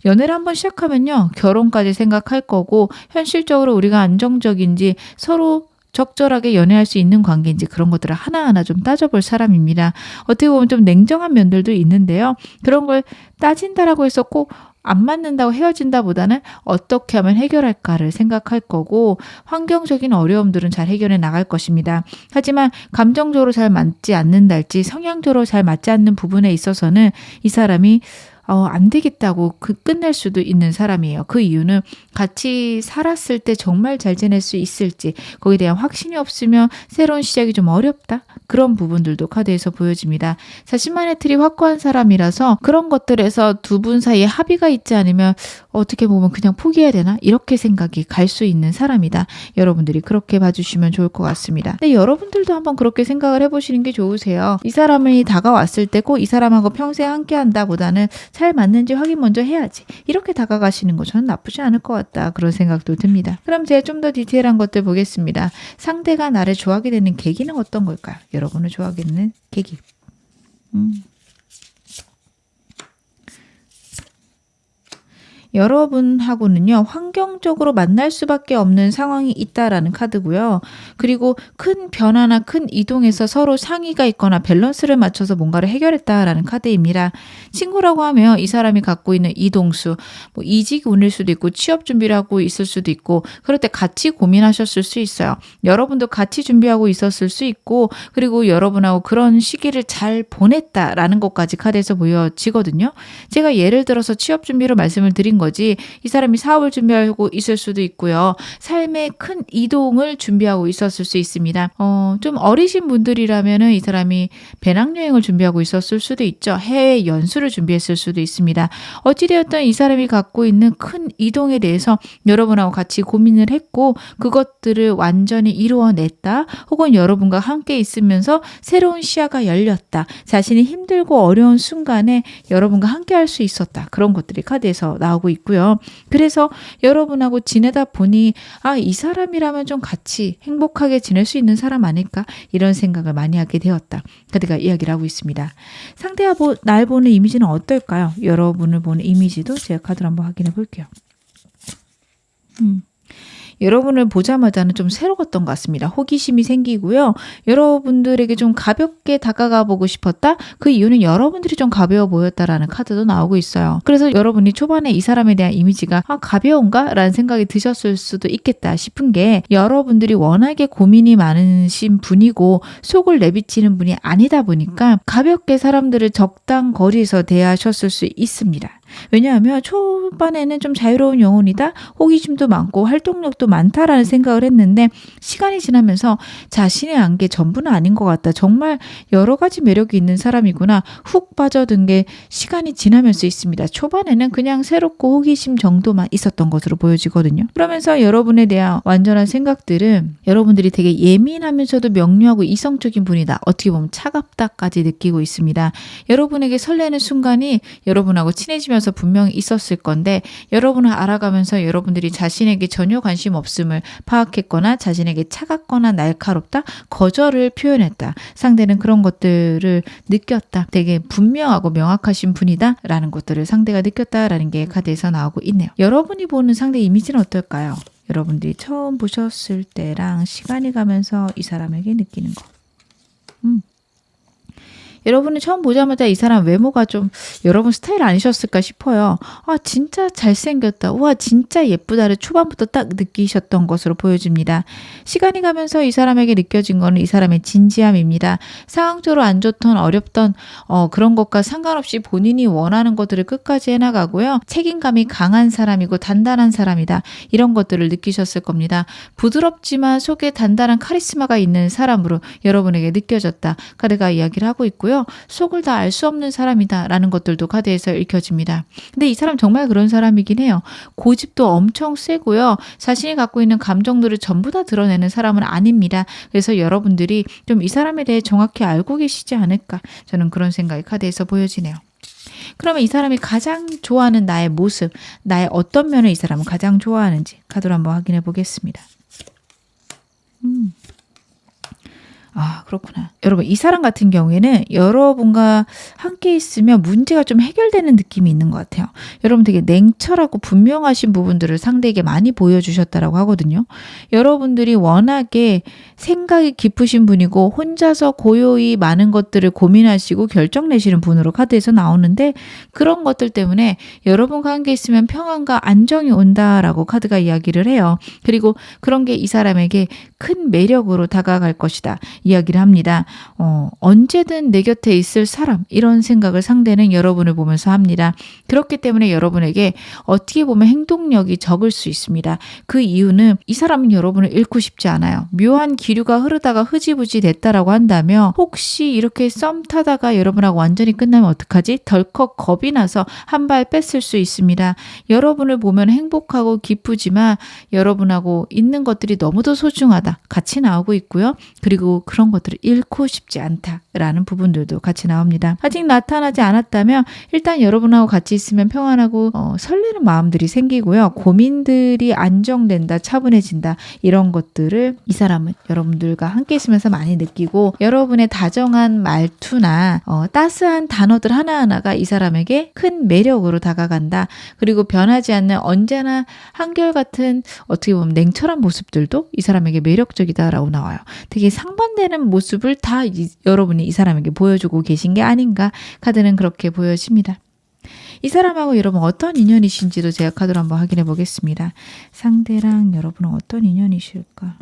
연애를 한번 시작하면요. 결혼까지 생각할 거고 현실적으로 우리가 안정적인지 서로 적절하게 연애할 수 있는 관계인지 그런 것들을 하나하나 좀 따져볼 사람입니다. 어떻게 보면 좀 냉정한 면들도 있는데요. 그런 걸 따진다라고 해서 꼭 안 맞는다고 헤어진다보다는 어떻게 하면 해결할까를 생각할 거고 환경적인 어려움들은 잘 해결해 나갈 것입니다. 하지만 감정적으로 잘 맞지 않는달지 성향적으로 잘 맞지 않는 부분에 있어서는 이 사람이 안 되겠다고 끝낼 수도 있는 사람이에요. 그 이유는 같이 살았을 때 정말 잘 지낼 수 있을지 거기에 대한 확신이 없으면 새로운 시작이 좀 어렵다. 그런 부분들도 카드에서 보여집니다. 자신만의 틀이 확고한 사람이라서 그런 것들에서 두 분 사이에 합의가 있지 않으면 어떻게 보면 그냥 포기해야 되나? 이렇게 생각이 갈 수 있는 사람이다. 여러분들이 그렇게 봐주시면 좋을 것 같습니다. 근데 여러분들도 한번 그렇게 생각을 해보시는 게 좋으세요. 이 사람이 다가왔을 때 꼭 이 사람하고 평생 함께 한다보다는 잘 맞는지 확인 먼저 해야지. 이렇게 다가가시는 거 저는 나쁘지 않을 것 같다. 그런 생각도 듭니다. 그럼 제가 좀 더 디테일한 것들 보겠습니다. 상대가 나를 좋아하게 되는 계기는 어떤 걸까요? 여러분을 좋아하게 되는 계기. 여러분하고는요, 환경적으로 만날 수밖에 없는 상황이 있다라는 카드고요. 그리고 큰 변화나 큰 이동에서 서로 상의가 있거나 밸런스를 맞춰서 뭔가를 해결했다라는 카드입니다. 친구라고 하면 이 사람이 갖고 있는 이동수, 뭐 이직이 오늘 수도 있고 취업 준비를 하고 있을 수도 있고 그럴 때 같이 고민하셨을 수 있어요. 여러분도 같이 준비하고 있었을 수 있고 그리고 여러분하고 그런 시기를 잘 보냈다라는 것까지 카드에서 보여지거든요. 제가 예를 들어서 취업 준비로 말씀을 드린 거지 이 사람이 사업을 준비하고 있을 수도 있고요. 삶의 큰 이동을 준비하고 있었을 수 있습니다. 좀 어리신 분들이라면은 이 사람이 배낭여행을 준비하고 있었을 수도 있죠. 해외 연수를 준비했을 수도 있습니다. 어찌되었든 이 사람이 갖고 있는 큰 이동에 대해서 여러분하고 같이 고민을 했고 그것들을 완전히 이루어냈다. 혹은 여러분과 함께 있으면서 새로운 시야가 열렸다. 자신이 힘들고 어려운 순간에 여러분과 함께 할 수 있었다. 그런 것들이 카드에서 나오고 있고요. 그래서 여러분하고 지내다 보니 이 사람이라면 좀 같이 행복하게 지낼 수 있는 사람 아닐까? 이런 생각을 많이 하게 되었다. 카드가 이야기를 하고 있습니다. 상대가 날 보는 이미지는 어떨까요? 여러분을 보는 이미지도 제가 카드를 한번 확인해 볼게요. 여러분을 보자마자는 좀 새로웠던 것 같습니다. 호기심이 생기고요. 여러분들에게 좀 가볍게 다가가 보고 싶었다? 그 이유는 여러분들이 좀 가벼워 보였다라는 카드도 나오고 있어요. 그래서 여러분이 초반에 이 사람에 대한 이미지가 가벼운가? 라는 생각이 드셨을 수도 있겠다 싶은 게 여러분들이 워낙에 고민이 많으신 분이고 속을 내비치는 분이 아니다 보니까 가볍게 사람들을 적당 거리에서 대하셨을 수 있습니다. 왜냐하면 초반에는 좀 자유로운 영혼이다, 호기심도 많고 활동력도 많다라는 생각을 했는데 시간이 지나면서 자신의 안개 전부는 아닌 것 같다. 정말 여러 가지 매력이 있는 사람이구나. 훅 빠져든 게 시간이 지나면서 있습니다. 초반에는 그냥 새롭고 호기심 정도만 있었던 것으로 보여지거든요. 그러면서 여러분에 대한 완전한 생각들은 여러분들이 되게 예민하면서도 명료하고 이성적인 분이다. 어떻게 보면 차갑다까지 느끼고 있습니다. 여러분에게 설레는 순간이 여러분하고 친해지면서 부분에서 분명히 있었을 건데 여러분을 알아가면서 여러분들이 자신에게 전혀 관심 없음을 파악했거나 자신에게 차갑거나 날카롭다, 거절을 표현했다. 상대는 그런 것들을 느꼈다. 되게 분명하고 명확하신 분이다 라는 것들을 상대가 느꼈다라는 게 카드에서 나오고 있네요. 여러분이 보는 상대 이미지는 어떨까요? 여러분들이 처음 보셨을 때랑 시간이 가면서 이 사람에게 느끼는 거. 여러분은 처음 보자마자 이 사람 외모가 좀 여러분 스타일 아니셨을까 싶어요. 아, 진짜 잘생겼다. 와, 진짜 예쁘다를 초반부터 딱 느끼셨던 것으로 보여집니다. 시간이 가면서 이 사람에게 느껴진 거는 이 사람의 진지함입니다. 상황적으로 안 좋던 어렵던 그런 것과 상관없이 본인이 원하는 것들을 끝까지 해나가고요. 책임감이 강한 사람이고 단단한 사람이다. 이런 것들을 느끼셨을 겁니다. 부드럽지만 속에 단단한 카리스마가 있는 사람으로 여러분에게 느껴졌다. 카드가 이야기를 하고 있고요. 속을 다 알 수 없는 사람이다 라는 것들도 카드에서 읽혀집니다. 근데 이 사람 정말 그런 사람이긴 해요. 고집도 엄청 세고요. 자신이 갖고 있는 감정들을 전부 다 드러내는 사람은 아닙니다. 그래서 여러분들이 좀 이 사람에 대해 정확히 알고 계시지 않을까, 저는 그런 생각이 카드에서 보여지네요. 그러면 이 사람이 가장 좋아하는 나의 모습, 나의 어떤 면을 이 사람은 가장 좋아하는지 카드로 한번 확인해 보겠습니다. 아, 그렇구나. 여러분, 이 사람 같은 경우에는 여러분과 함께 있으면 문제가 좀 해결되는 느낌이 있는 것 같아요. 여러분 되게 냉철하고 분명하신 부분들을 상대에게 많이 보여주셨다라고 하거든요. 여러분들이 워낙에 생각이 깊으신 분이고 혼자서 고요히 많은 것들을 고민하시고 결정 내시는 분으로 카드에서 나오는데, 그런 것들 때문에 여러분과 함께 있으면 평안과 안정이 온다라고 카드가 이야기를 해요. 그리고 그런 게 이 사람에게 큰 매력으로 다가갈 것이다 이야기를 합니다. 언제든 내 곁에 있을 사람, 이런 생각을 상대는 여러분을 보면서 합니다. 그렇기 때문에 여러분에게 어떻게 보면 행동력이 적을 수 있습니다. 그 이유는 이 사람은 여러분을 잃고 싶지 않아요. 묘한 기류가 흐르다가 흐지부지 됐다라고 한다면 혹시 이렇게 썸 타다가 여러분하고 완전히 끝나면 어떡하지? 덜컥 겁이 나서 한 발 뺐을 수 있습니다. 여러분을 보면 행복하고 기쁘지만 여러분하고 있는 것들이 너무도 소중하다 같이 나오고 있고요. 그리고 그런 것들을 잃고 싶지 않다라는 부분들도 같이 나옵니다. 아직 나타나지 않았다면 일단 여러분하고 같이 있으면 평안하고 설레는 마음들이 생기고요. 고민들이 안정된다, 차분해진다, 이런 것들을 이 사람은 여러분들과 함께 있으면서 많이 느끼고, 여러분의 다정한 말투나 따스한 단어들 하나하나가 이 사람에게 큰 매력으로 다가간다. 그리고 변하지 않는 언제나 한결같은 어떻게 보면 냉철한 모습들도 이 사람에게 매력적이다라고 나와요. 되게 상반되는 모습을 다 여러분이 이 사람에게 보여주고 계신 게 아닌가, 카드는 그렇게 보여집니다. 이 사람하고 여러분 어떤 인연이신지도 제가 카드로 한번 확인해 보겠습니다. 상대랑 여러분은 어떤 인연이실까?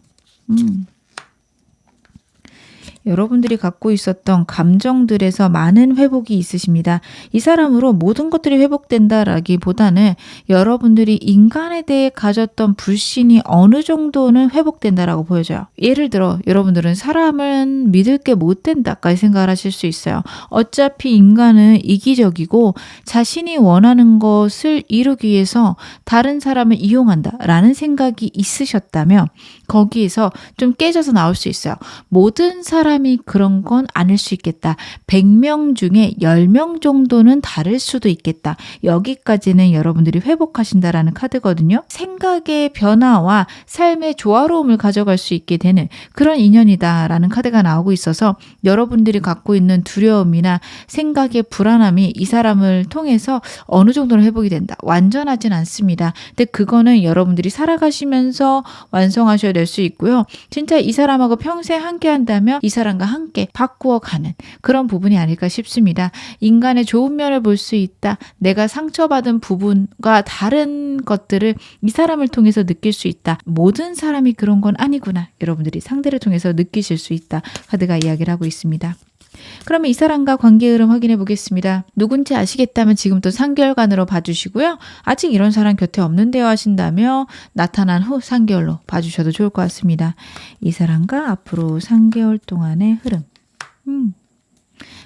여러분들이 갖고 있었던 감정들에서 많은 회복이 있으십니다. 이 사람으로 모든 것들이 회복된다라기보다는 여러분들이 인간에 대해 가졌던 불신이 어느 정도는 회복된다라고 보여져요. 예를 들어 여러분들은 사람은 믿을 게 못 된다까지 생각을 하실 수 있어요. 어차피 인간은 이기적이고 자신이 원하는 것을 이루기 위해서 다른 사람을 이용한다라는 생각이 있으셨다면 거기에서 좀 깨져서 나올 수 있어요. 모든 사람이 그런 건 아닐 수 있겠다. 100명 중에 10명 정도는 다를 수도 있겠다. 여기까지는 여러분들이 회복하신다라는 카드거든요. 생각의 변화와 삶의 조화로움을 가져갈 수 있게 되는 그런 인연이다라는 카드가 나오고 있어서 여러분들이 갖고 있는 두려움이나 생각의 불안함이 이 사람을 통해서 어느 정도는 회복이 된다. 완전하진 않습니다. 근데 그거는 여러분들이 살아가시면서 완성하셔야 될 수 있고요. 진짜 이 사람하고 평생 함께 한다면 이 사람과 함께 바꾸어가는 그런 부분이 아닐까 싶습니다. 인간의 좋은 면을 볼 수 있다. 내가 상처받은 부분과 다른 것들을 이 사람을 통해서 느낄 수 있다. 모든 사람이 그런 건 아니구나. 여러분들이 상대를 통해서 느끼실 수 있다. 카드가 이야기를 하고 있습니다. 그러면 이 사람과 관계 흐름 확인해 보겠습니다. 누군지 아시겠다면 지금부터 3개월간으로 봐주시고요. 아직 이런 사람 곁에 없는데요 하신다면 나타난 후 3개월로 봐주셔도 좋을 것 같습니다. 이 사람과 앞으로 3개월 동안의 흐름.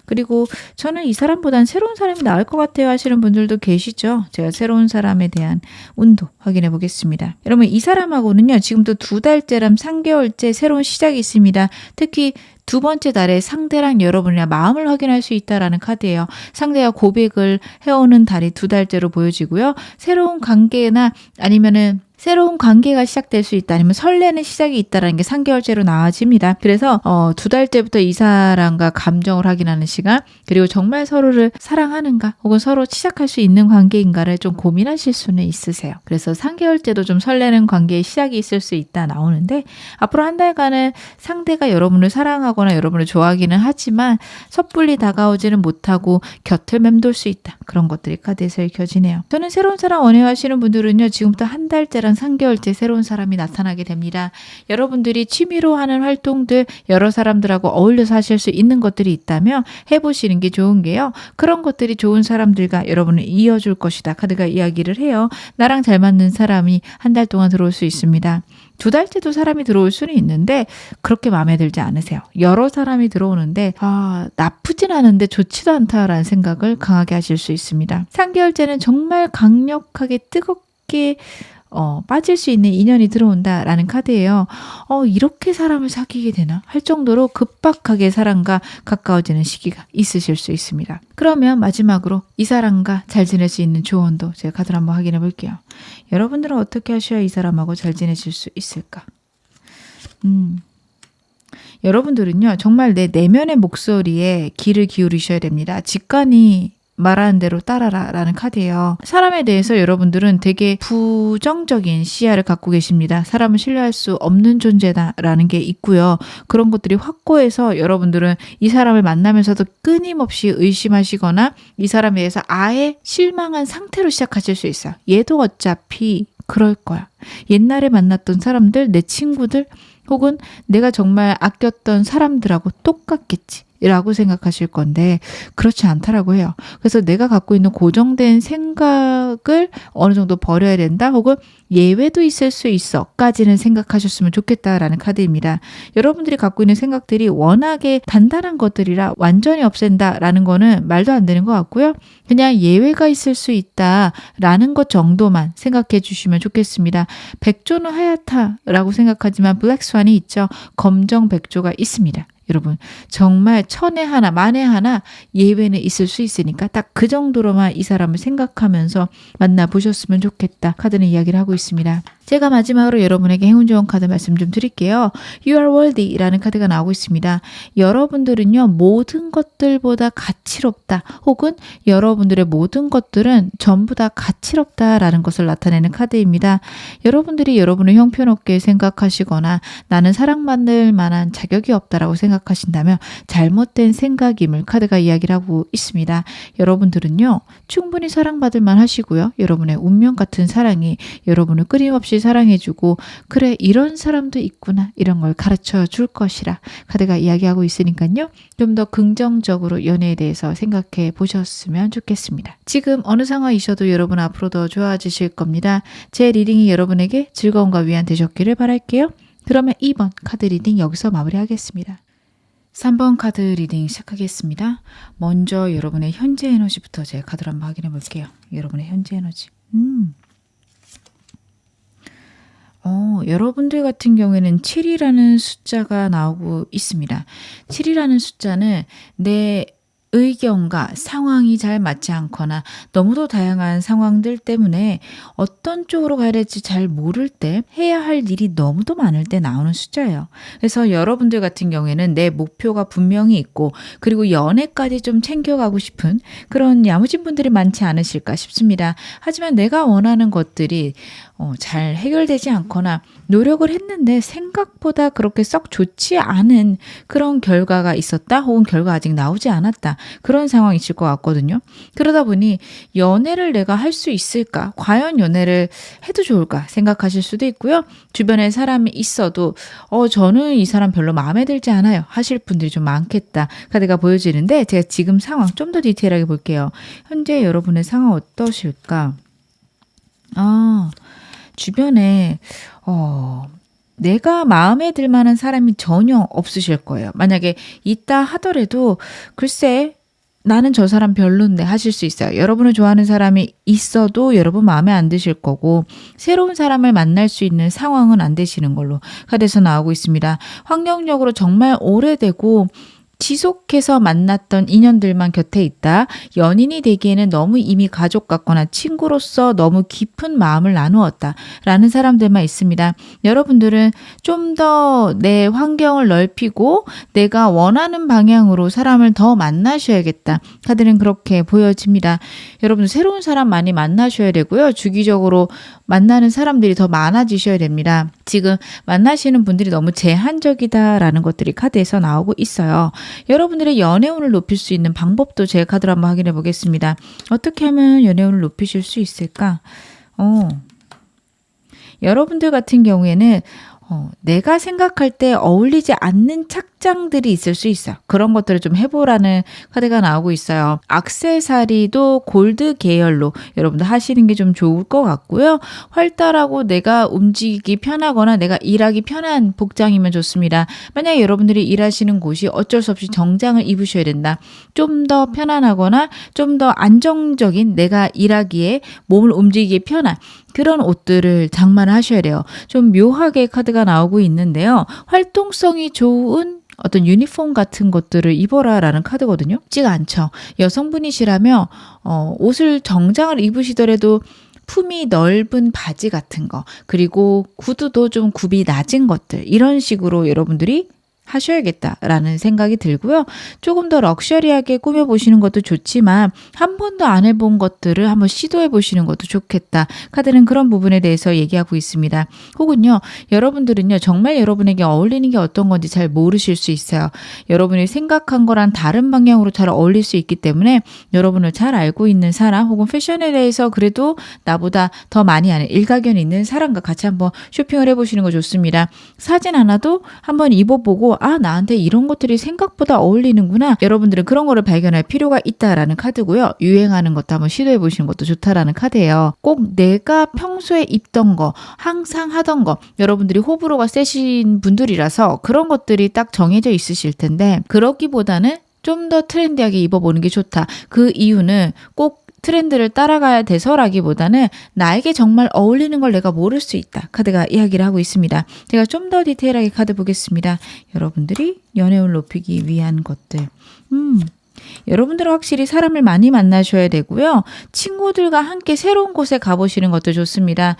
그리고 저는 이 사람보단 새로운 사람이 나을 것 같아요 하시는 분들도 계시죠. 제가 새로운 사람에 대한 운도 확인해 보겠습니다. 여러분 이 사람하고는요 지금도 2달째랑 3개월째 새로운 시작이 있습니다. 특히 두 번째 달에 상대랑 여러분이랑 마음을 확인할 수 있다라는 카드예요. 상대가 고백을 해오는 달이 2달째로 보여지고요. 새로운 관계나 아니면은 새로운 관계가 시작될 수 있다. 아니면 설레는 시작이 있다라는 게 3개월째로 나와집니다. 그래서 2달째부터 이 사람과 감정을 확인하는 시간, 그리고 정말 서로를 사랑하는가 혹은 서로 시작할 수 있는 관계인가를 좀 고민하실 수는 있으세요. 그래서 3개월째도 좀 설레는 관계의 시작이 있을 수 있다 나오는데 앞으로 한 달간은 상대가 여러분을 사랑하거나 여러분을 좋아하기는 하지만 섣불리 다가오지는 못하고 곁을 맴돌 수 있다. 그런 것들이 카드에서 읽혀지네요. 저는 새로운 사람 원해요 하시는 분들은요. 지금부터 한 달째랑 3개월째 새로운 사람이 나타나게 됩니다. 여러분들이 취미로 하는 활동들 여러 사람들하고 어울려서 하실 수 있는 것들이 있다면 해보시는 게 좋은 게요. 그런 것들이 좋은 사람들과 여러분을 이어줄 것이다. 카드가 이야기를 해요. 나랑 잘 맞는 사람이 한 달 동안 들어올 수 있습니다. 2달째도 사람이 들어올 수는 있는데 그렇게 마음에 들지 않으세요. 여러 사람이 들어오는데 나쁘진 않은데 좋지도 않다라는 생각을 강하게 하실 수 있습니다. 3개월째는 정말 강력하게 뜨겁게 빠질 수 있는 인연이 들어온다라는 카드예요. 이렇게 사람을 사귀게 되나? 할 정도로 급박하게 사람과 가까워지는 시기가 있으실 수 있습니다. 그러면 마지막으로 이 사람과 잘 지낼 수 있는 조언도 제가 카드를 한번 확인해 볼게요. 여러분들은 어떻게 하셔야 이 사람하고 잘 지내실 수 있을까? 여러분들은요 정말 내 내면의 목소리에 귀를 기울이셔야 됩니다. 직관이 말하는 대로 따라라 라는 카드예요. 사람에 대해서 여러분들은 되게 부정적인 시야를 갖고 계십니다. 사람을 신뢰할 수 없는 존재다 라는 게 있고요. 그런 것들이 확고해서 여러분들은 이 사람을 만나면서도 끊임없이 의심하시거나 이 사람에 대해서 아예 실망한 상태로 시작하실 수 있어요. 얘도 어차피 그럴 거야. 옛날에 만났던 사람들, 내 친구들 혹은 내가 정말 아꼈던 사람들하고 똑같겠지. 라고 생각하실 건데 그렇지 않다라고 해요. 그래서 내가 갖고 있는 고정된 생각을 어느 정도 버려야 된다 혹은 예외도 있을 수 있어 까지는 생각하셨으면 좋겠다라는 카드입니다. 여러분들이 갖고 있는 생각들이 워낙에 단단한 것들이라 완전히 없앤다라는 거는 말도 안 되는 것 같고요. 그냥 예외가 있을 수 있다라는 것 정도만 생각해 주시면 좋겠습니다. 백조는 하얗다라고 생각하지만 블랙스완이 있죠. 검정 백조가 있습니다. 여러분 정말 천에 하나 만에 하나 예외는 있을 수 있으니까 딱 그 정도로만 이 사람을 생각하면서 만나보셨으면 좋겠다 카드는 이야기를 하고 있습니다. 제가 마지막으로 여러분에게 행운 좋은 카드 말씀 좀 드릴게요. You are worthy 라는 카드가 나오고 있습니다. 여러분들은요 모든 것들보다 가치롭다 혹은 여러분들의 모든 것들은 전부 다 가치롭다라는 것을 나타내는 카드입니다. 여러분들이 여러분을 형편없게 생각하시거나 나는 사랑받을 만한 자격이 없다라고 생각하신다면 잘못된 생각임을 카드가 이야기를 하고 있습니다. 여러분들은요 충분히 사랑받을 만하시고요. 여러분의 운명 같은 사랑이 여러분을 끊임없이 사랑해주고 그래 이런 사람도 있구나 이런 걸 가르쳐 줄 것이라 카드가 이야기하고 있으니까요. 좀 더 긍정적으로 연애에 대해서 생각해 보셨으면 좋겠습니다. 지금 어느 상황이셔도 여러분 앞으로 더 좋아지실 겁니다. 제 리딩이 여러분에게 즐거움과 위안 되셨기를 바랄게요. 그러면 2번 카드 리딩 여기서 마무리하겠습니다. 3번 카드 리딩 시작하겠습니다. 먼저 여러분의 현재 에너지부터 제가 카드를 한번 확인해 볼게요. 여러분의 현재 에너지. 여러분들 같은 경우에는 7이라는 숫자가 나오고 있습니다. 7이라는 숫자는 내 의견과 상황이 잘 맞지 않거나 너무도 다양한 상황들 때문에 어떤 쪽으로 가야 될지 잘 모를 때 해야 할 일이 너무도 많을 때 나오는 숫자예요. 그래서 여러분들 같은 경우에는 내 목표가 분명히 있고 그리고 연애까지 좀 챙겨가고 싶은 그런 야무진 분들이 많지 않으실까 싶습니다. 하지만 내가 원하는 것들이 잘 해결되지 않거나 노력을 했는데 생각보다 그렇게 썩 좋지 않은 그런 결과가 있었다 혹은 결과 아직 나오지 않았다 그런 상황이 있을 것 같거든요. 그러다 보니 연애를 내가 할 수 있을까? 과연 연애를 해도 좋을까? 생각하실 수도 있고요. 주변에 사람이 있어도 저는 이 사람 별로 마음에 들지 않아요 하실 분들이 좀 많겠다 카드가 보여지는데 제가 지금 상황 좀 더 디테일하게 볼게요. 현재 여러분의 상황 어떠실까? 주변에 내가 마음에 들 만한 사람이 전혀 없으실 거예요. 만약에 있다 하더라도 글쎄 나는 저 사람 별론데 하실 수 있어요. 여러분을 좋아하는 사람이 있어도 여러분 마음에 안 드실 거고 새로운 사람을 만날 수 있는 상황은 안 되시는 걸로 카드에서 나오고 있습니다. 환경적으로 정말 오래되고 지속해서 만났던 인연들만 곁에 있다. 연인이 되기에는 너무 이미 가족 같거나 친구로서 너무 깊은 마음을 나누었다. 라는 사람들만 있습니다. 여러분들은 좀 더 내 환경을 넓히고 내가 원하는 방향으로 사람을 더 만나셔야겠다. 카드는 그렇게 보여집니다. 여러분 새로운 사람 많이 만나셔야 되고요. 주기적으로 만나는 사람들이 더 많아지셔야 됩니다. 지금 만나시는 분들이 너무 제한적이다라는 것들이 카드에서 나오고 있어요. 여러분들의 연애운을 높일 수 있는 방법도 제 카드로 한번 확인해 보겠습니다. 어떻게 하면 연애운을 높이실 수 있을까? 여러분들 같은 경우에는 내가 생각할 때 어울리지 않는 착장들이 있을 수 있어요. 그런 것들을 좀 해보라는 카드가 나오고 있어요. 액세서리도 골드 계열로 여러분들 하시는 게 좀 좋을 것 같고요. 활달하고 내가 움직이기 편하거나 내가 일하기 편한 복장이면 좋습니다. 만약에 여러분들이 일하시는 곳이 어쩔 수 없이 정장을 입으셔야 된다. 좀 더 편안하거나 좀 더 안정적인 내가 일하기에 몸을 움직이기 편한 그런 옷들을 장만을 하셔야 돼요. 좀 묘하게 카드가 나오고 있는데요. 활동성이 좋은 어떤 유니폼 같은 것들을 입어라 라는 카드거든요. 쉽지가 않죠. 여성분이시라면 옷을 정장을 입으시더라도 품이 넓은 바지 같은 거 그리고 구두도 좀 굽이 낮은 것들 이런 식으로 여러분들이 하셔야겠다라는 생각이 들고요. 조금 더 럭셔리하게 꾸며보시는 것도 좋지만 한 번도 안 해본 것들을 한번 시도해보시는 것도 좋겠다. 카드는 그런 부분에 대해서 얘기하고 있습니다. 혹은요. 여러분들은요. 정말 여러분에게 어울리는 게 어떤 건지 잘 모르실 수 있어요. 여러분이 생각한 거랑 다른 방향으로 잘 어울릴 수 있기 때문에 여러분을 잘 알고 있는 사람 혹은 패션에 대해서 그래도 나보다 더 많이 아는 일가견이 있는 사람과 같이 한번 쇼핑을 해보시는 거 좋습니다. 사진 하나도 한번 입어보고 나한테 이런 것들이 생각보다 어울리는구나. 여러분들은 그런 거를 발견할 필요가 있다라는 카드고요. 유행하는 것도 한번 시도해 보시는 것도 좋다라는 카드예요. 꼭 내가 평소에 입던 거, 항상 하던 거, 여러분들이 호불호가 세신 분들이라서 그런 것들이 딱 정해져 있으실 텐데 그러기보다는 좀 더 트렌디하게 입어보는 게 좋다. 그 이유는 꼭 트렌드를 따라가야 돼서라기보다는 나에게 정말 어울리는 걸 내가 모를 수 있다. 카드가 이야기를 하고 있습니다. 제가 좀 더 디테일하게 카드 보겠습니다. 여러분들이 연애운을 높이기 위한 것들. 여러분들은 확실히 사람을 많이 만나셔야 되고요. 친구들과 함께 새로운 곳에 가보시는 것도 좋습니다.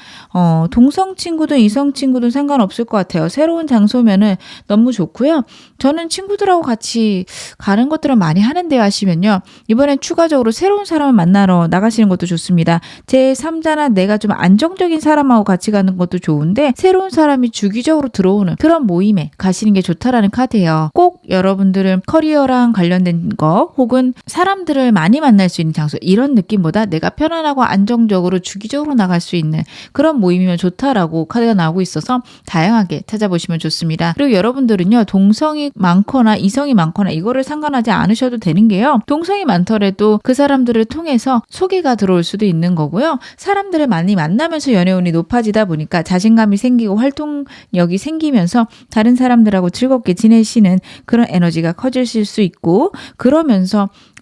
동성 친구든 이성 친구든 상관없을 것 같아요. 새로운 장소면은 너무 좋고요. 저는 친구들하고 같이 가는 것들을 많이 하는데요 하시면요. 이번엔 추가적으로 새로운 사람을 만나러 나가시는 것도 좋습니다. 제 3자나 내가 좀 안정적인 사람하고 같이 가는 것도 좋은데 새로운 사람이 주기적으로 들어오는 그런 모임에 가시는 게 좋다라는 카드예요. 꼭 여러분들은 커리어랑 관련된 거 혹은 사람들을 많이 만날 수 있는 장소 이런 느낌보다 내가 편안하고 안정적으로 주기적으로 나갈 수 있는 그런 모임이면 좋다라고 카드가 나오고 있어서 다양하게 찾아보시면 좋습니다. 그리고 여러분들은요. 동성이 많거나 이성이 많거나 이거를 상관하지 않으셔도 되는 게요. 동성이 많더라도 그 사람들을 통해서 소개가 들어올 수도 있는 거고요. 사람들을 많이 만나면서 연애운이 높아지다 보니까 자신감이 생기고 활동력이 생기면서 다른 사람들하고 즐겁게 지내시는 그런 에너지가 커지실 수 있고 그러면서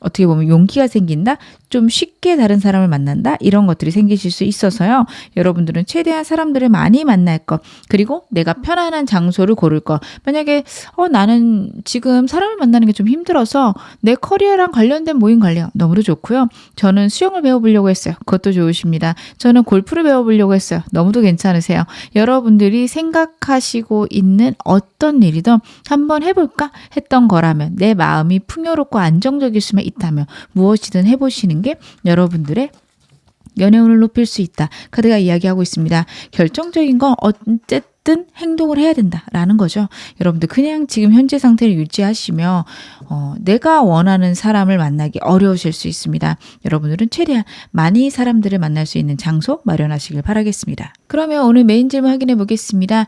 어떻게 보면 용기가 생긴다? 좀 쉽게 다른 사람을 만난다? 이런 것들이 생기실 수 있어서요. 여러분들은 최대한 사람들을 많이 만날 것 그리고 내가 편안한 장소를 고를 것 만약에 나는 지금 사람을 만나는 게 좀 힘들어서 내 커리어랑 관련된 모임 갈래요. 너무도 좋고요. 저는 수영을 배워보려고 했어요. 그것도 좋으십니다. 저는 골프를 배워보려고 했어요. 너무도 괜찮으세요. 여러분들이 생각하시고 있는 어떤 일이든 한번 해볼까 했던 거라면 내 마음이 풍요롭고 안정적일 수만 있다면 무엇이든 해보시는 게 여러분들의 연애운을 높일 수 있다. 카드가 이야기하고 있습니다. 결정적인 건 어쨌든 행동을 해야 된다라는 거죠. 여러분들 그냥 지금 현재 상태를 유지하시면 내가 원하는 사람을 만나기 어려우실 수 있습니다. 여러분들은 최대한 많이 사람들을 만날 수 있는 장소 마련하시길 바라겠습니다. 그러면 오늘 메인 질문 확인해 보겠습니다.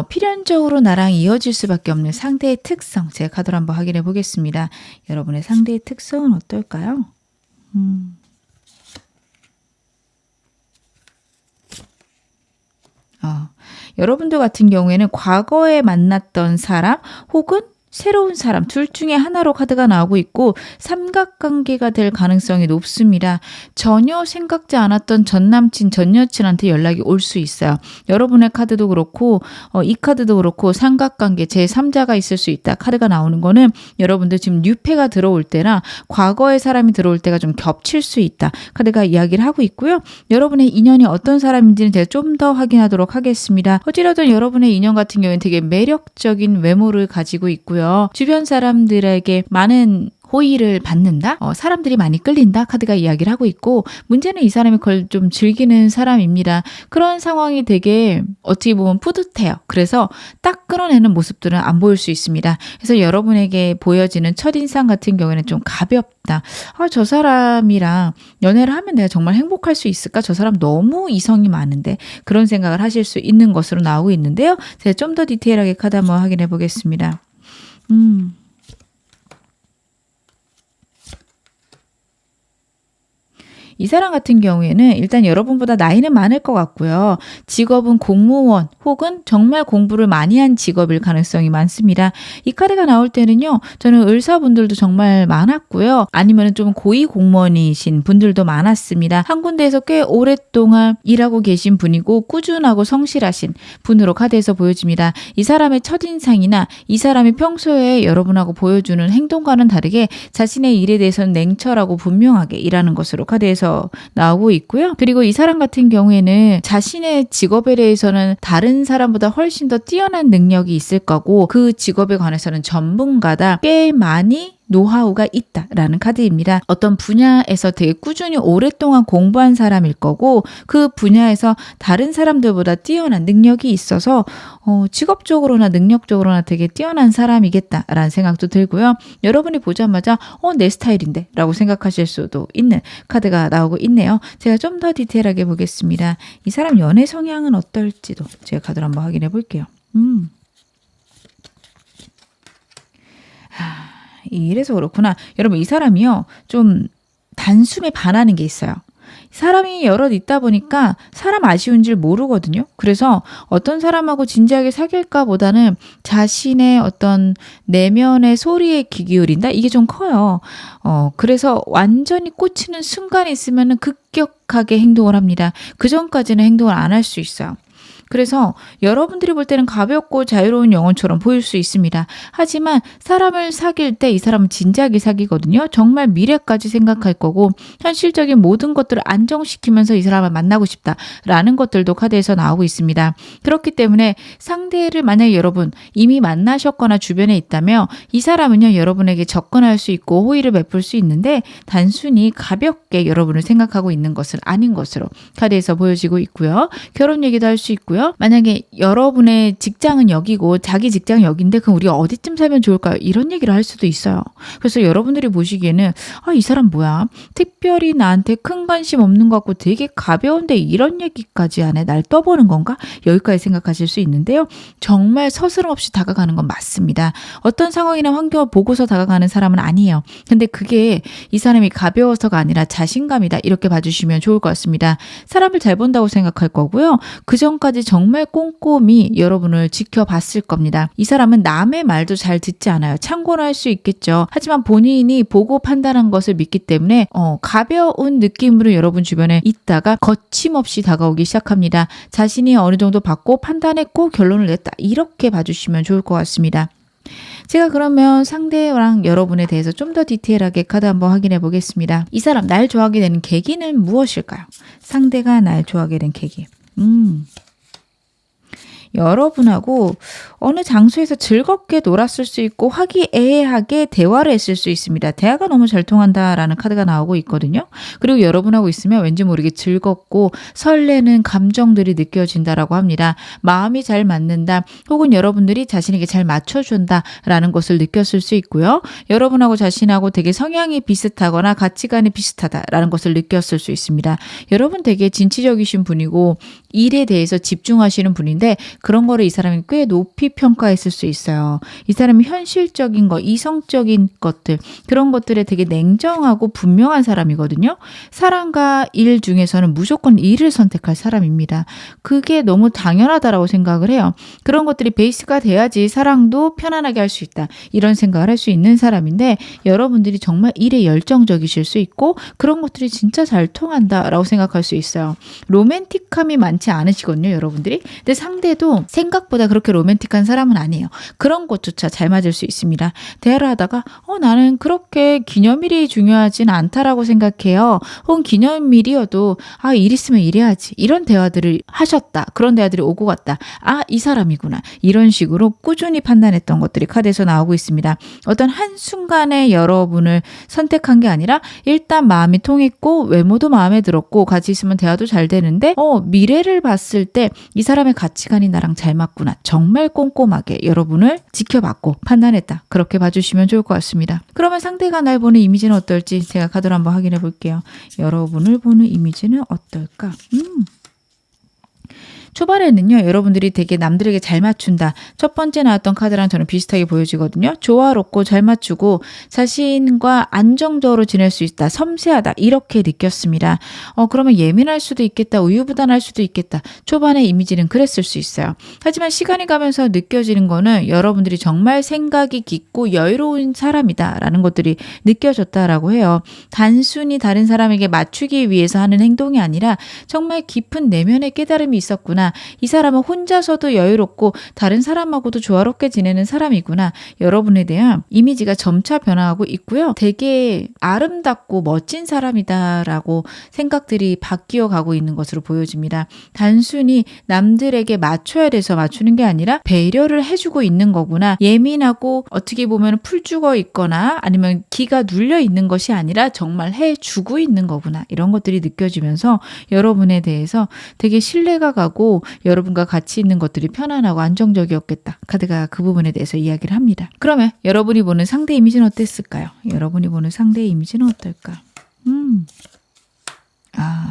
필연적으로 나랑 이어질 수밖에 없는 상대의 특성 제가 카드로 한번 확인해 보겠습니다. 여러분의 상대의 특성은 어떨까요? 여러분들 같은 경우에는 과거에 만났던 사람 혹은 새로운 사람 둘 중에 하나로 카드가 나오고 있고 삼각관계가 될 가능성이 높습니다. 전혀 생각지 않았던 전남친, 전여친한테 연락이 올 수 있어요. 여러분의 카드도 그렇고 이 카드도 그렇고 삼각관계 제3자가 있을 수 있다. 카드가 나오는 거는 여러분들 지금 뉴페가 들어올 때나 과거의 사람이 들어올 때가 좀 겹칠 수 있다. 카드가 이야기를 하고 있고요. 여러분의 인연이 어떤 사람인지는 제가 좀 더 확인하도록 하겠습니다. 어찌라든 여러분의 인연 같은 경우에는 되게 매력적인 외모를 가지고 있고요. 주변 사람들에게 많은 호의를 받는다? 사람들이 많이 끌린다? 카드가 이야기를 하고 있고 문제는 이 사람이 그걸 좀 즐기는 사람입니다. 그런 상황이 되게 어떻게 보면 뿌듯해요. 그래서 딱 끌어내는 모습들은 안 보일 수 있습니다. 그래서 여러분에게 보여지는 첫인상 같은 경우에는 좀 가볍다. 저 사람이랑 연애를 하면 내가 정말 행복할 수 있을까? 저 사람 너무 이성이 많은데 그런 생각을 하실 수 있는 것으로 나오고 있는데요. 제가 좀 더 디테일하게 카드 한번 확인해 보겠습니다. 이 사람 같은 경우에는 일단 여러분보다 나이는 많을 것 같고요. 직업은 공무원 혹은 정말 공부를 많이 한 직업일 가능성이 많습니다. 이 카드가 나올 때는요. 저는 의사분들도 정말 많았고요. 아니면 좀 고위 공무원이신 분들도 많았습니다. 한 군데에서 꽤 오랫동안 일하고 계신 분이고 꾸준하고 성실하신 분으로 카드에서 보여집니다. 이 사람의 첫인상이나 이 사람이 평소에 여러분하고 보여주는 행동과는 다르게 자신의 일에 대해서는 냉철하고 분명하게 일하는 것으로 카드에서 나오고 있고요. 그리고 이 사람 같은 경우에는 자신의 직업에 대해서는 다른 사람보다 훨씬 더 뛰어난 능력이 있을 거고 그 직업에 관해서는 전문가다. 꽤 많이 노하우가 있다라는 카드입니다. 어떤 분야에서 되게 꾸준히 오랫동안 공부한 사람일 거고 그 분야에서 다른 사람들보다 뛰어난 능력이 있어서 직업적으로나 능력적으로나 되게 뛰어난 사람이겠다라는 생각도 들고요. 여러분이 보자마자 내 스타일인데 라고 생각하실 수도 있는 카드가 나오고 있네요. 제가 좀 더 디테일하게 보겠습니다. 이 사람 연애 성향은 어떨지도 제가 카드를 한번 확인해 볼게요. 이래서 그렇구나. 여러분 이 사람이요. 좀 단숨에 반하는 게 있어요. 사람이 여럿 있다 보니까 사람 아쉬운 줄 모르거든요. 그래서 어떤 사람하고 진지하게 사귈까 보다는 자신의 어떤 내면의 소리에 귀 기울인다? 이게 좀 커요. 그래서 완전히 꽂히는 순간이 있으면 급격하게 행동을 합니다. 그 전까지는 행동을 안 할 수 있어요. 그래서 여러분들이 볼 때는 가볍고 자유로운 영혼처럼 보일 수 있습니다. 하지만 사람을 사귈 때 이 사람은 진지하게 사귀거든요. 정말 미래까지 생각할 거고 현실적인 모든 것들을 안정시키면서 이 사람을 만나고 싶다라는 것들도 카드에서 나오고 있습니다. 그렇기 때문에 상대를 만약에 여러분 이미 만나셨거나 주변에 있다면 이 사람은요 여러분에게 접근할 수 있고 호의를 베풀 수 있는데 단순히 가볍게 여러분을 생각하고 있는 것은 아닌 것으로 카드에서 보여지고 있고요. 결혼 얘기도 할 수 있고요. 만약에 여러분의 직장은 여기고 자기 직장은 여기인데 그럼 우리가 어디쯤 살면 좋을까요? 이런 얘기를 할 수도 있어요. 그래서 여러분들이 보시기에는 이 사람 뭐야? 특별히 나한테 큰 관심 없는 것 같고 되게 가벼운데 이런 얘기까지 하네? 날 떠보는 건가? 여기까지 생각하실 수 있는데요. 정말 서스럼 없이 다가가는 건 맞습니다. 어떤 상황이나 환경을 보고서 다가가는 사람은 아니에요. 근데 그게 이 사람이 가벼워서가 아니라 자신감이다. 이렇게 봐주시면 좋을 것 같습니다. 사람을 잘 본다고 생각할 거고요. 그 전까지 정말 꼼꼼히 여러분을 지켜봤을 겁니다. 이 사람은 남의 말도 잘 듣지 않아요. 참고는 할 수 있겠죠. 하지만 본인이 보고 판단한 것을 믿기 때문에 가벼운 느낌으로 여러분 주변에 있다가 거침없이 다가오기 시작합니다. 자신이 어느 정도 봤고 판단했고 결론을 냈다. 이렇게 봐주시면 좋을 것 같습니다. 제가 그러면 상대랑 여러분에 대해서 좀 더 디테일하게 카드 한번 확인해 보겠습니다. 이 사람 날 좋아하게 되는 계기는 무엇일까요? 상대가 날 좋아하게 된 계기. 여러분하고 어느 장소에서 즐겁게 놀았을 수 있고 화기애애하게 대화를 했을 수 있습니다. 대화가 너무 잘 통한다라는 카드가 나오고 있거든요. 그리고 여러분하고 있으면 왠지 모르게 즐겁고 설레는 감정들이 느껴진다라고 합니다. 마음이 잘 맞는다 혹은 여러분들이 자신에게 잘 맞춰준다라는 것을 느꼈을 수 있고요. 여러분하고 자신하고 되게 성향이 비슷하거나 가치관이 비슷하다라는 것을 느꼈을 수 있습니다. 여러분 되게 진취적이신 분이고 일에 대해서 집중하시는 분인데 그런 거를 이 사람이 꽤 높이 평가했을 수 있어요. 이 사람이 현실적인 거, 이성적인 것들, 그런 것들에 되게 냉정하고 분명한 사람이거든요. 사랑과 일 중에서는 무조건 일을 선택할 사람입니다. 그게 너무 당연하다라고 생각을 해요. 그런 것들이 베이스가 돼야지 사랑도 편안하게 할 수 있다. 이런 생각을 할 수 있는 사람인데 여러분들이 정말 일에 열정적이실 수 있고 그런 것들이 진짜 잘 통한다라고 생각할 수 있어요. 로맨틱함이 많지 않으시거든요, 여러분들이. 근데 상대도 생각보다 그렇게 로맨틱한 사람은 아니에요. 그런 것조차 잘 맞을 수 있습니다. 대화를 하다가 나는 그렇게 기념일이 중요하진 않다라고 생각해요. 혹은 기념일이어도 일 있으면 일해야지. 이런 대화들을 하셨다. 그런 대화들이 오고 갔다. 이 사람이구나. 이런 식으로 꾸준히 판단했던 것들이 카드에서 나오고 있습니다. 어떤 한순간에 여러분을 선택한 게 아니라 일단 마음이 통했고 외모도 마음에 들었고 같이 있으면 대화도 잘 되는데 미래를 봤을 때 이 사람의 가치관이 나랑 잘 맞구나. 정말 꼼꼼하게 여러분을 지켜봤고 판단했다. 그렇게 봐주시면 좋을 것 같습니다. 그러면 상대가 날 보는 이미지는 어떨지 제가 카드로 한번 확인해 볼게요. 여러분을 보는 이미지는 어떨까? 초반에는요, 여러분들이 되게 남들에게 잘 맞춘다. 첫 번째 나왔던 카드랑 저는 비슷하게 보여지거든요. 조화롭고 잘 맞추고 자신과 안정적으로 지낼 수 있다. 섬세하다. 이렇게 느꼈습니다. 그러면 예민할 수도 있겠다. 우유부단할 수도 있겠다. 초반의 이미지는 그랬을 수 있어요. 하지만 시간이 가면서 느껴지는 거는 여러분들이 정말 생각이 깊고 여유로운 사람이다라는 것들이 느껴졌다라고 해요. 단순히 다른 사람에게 맞추기 위해서 하는 행동이 아니라 정말 깊은 내면의 깨달음이 있었구나. 이 사람은 혼자서도 여유롭고 다른 사람하고도 조화롭게 지내는 사람이구나. 여러분에 대한 이미지가 점차 변화하고 있고요. 되게 아름답고 멋진 사람이다라고 생각들이 바뀌어 가고 있는 것으로 보여집니다. 단순히 남들에게 맞춰야 돼서 맞추는 게 아니라 배려를 해주고 있는 거구나. 예민하고 어떻게 보면 풀 죽어 있거나 아니면 기가 눌려 있는 것이 아니라 정말 해주고 있는 거구나. 이런 것들이 느껴지면서 여러분에 대해서 되게 신뢰가 가고 여러분과 같이 있는 것들이 편안하고 안정적이었겠다. 카드가 그 부분에 대해서 이야기를 합니다. 그러면 여러분이 보는 상대 이미지는 어땠을까요? 여러분이 보는 상대 이미지는 어떨까?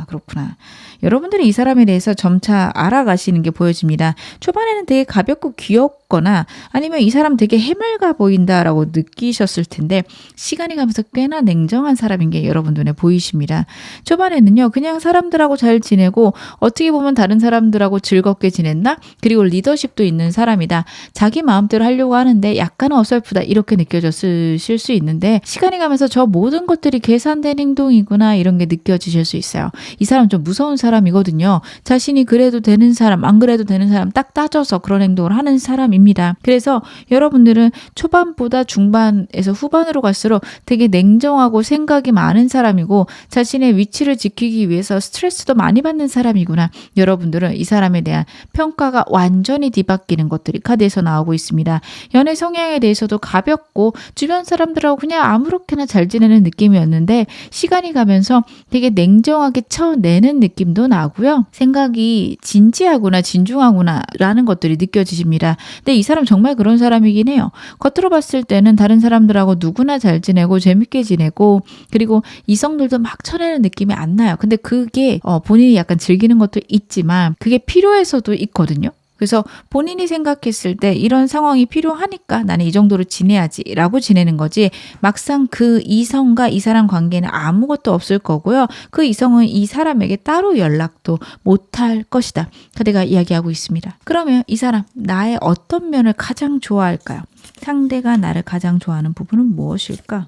그렇구나. 여러분들이 이 사람에 대해서 점차 알아가시는 게 보여집니다. 초반에는 되게 가볍고 귀엽거나 아니면 이 사람 되게 해맑아 보인다라고 느끼셨을 텐데 시간이 가면서 꽤나 냉정한 사람인 게 여러분 눈에 보이십니다. 초반에는요, 그냥 사람들하고 잘 지내고 어떻게 보면 다른 사람들하고 즐겁게 지낸다? 그리고 리더십도 있는 사람이다. 자기 마음대로 하려고 하는데 약간 어설프다. 이렇게 느껴졌을 수 있는데 시간이 가면서 저 모든 것들이 계산된 행동이구나. 이런 게 느껴지실 수 있어요. 이 사람 좀 무서운 사람이거든요. 자신이 그래도 되는 사람, 안 그래도 되는 사람 딱 따져서 그런 행동을 하는 사람입니다. 그래서 여러분들은 초반보다 중반에서 후반으로 갈수록 되게 냉정하고 생각이 많은 사람이고 자신의 위치를 지키기 위해서 스트레스도 많이 받는 사람이구나. 여러분들은 이 사람에 대한 평가가 완전히 뒤바뀌는 것들이 카드에서 나오고 있습니다. 연애 성향에 대해서도 가볍고 주변 사람들하고 그냥 아무렇게나 잘 지내는 느낌이었는데 시간이 가면서 되게 냉정하게 쳐내는 느낌도 나고요. 생각이 진지하구나 진중하구나 라는 것들이 느껴지십니다. 근데 이 사람 정말 그런 사람이긴 해요. 겉으로 봤을 때는 다른 사람들하고 누구나 잘 지내고 재밌게 지내고 그리고 이성들도 막 쳐내는 느낌이 안 나요. 근데 그게 본인이 약간 즐기는 것도 있지만 그게 필요해서도 있거든요. 그래서 본인이 생각했을 때 이런 상황이 필요하니까 나는 이 정도로 지내야지 라고 지내는 거지 막상 그 이성과 이 사람 관계는 아무것도 없을 거고요. 그 이성은 이 사람에게 따로 연락도 못할 것이다. 카드가 이야기하고 있습니다. 그러면 이 사람 나의 어떤 면을 가장 좋아할까요? 상대가 나를 가장 좋아하는 부분은 무엇일까?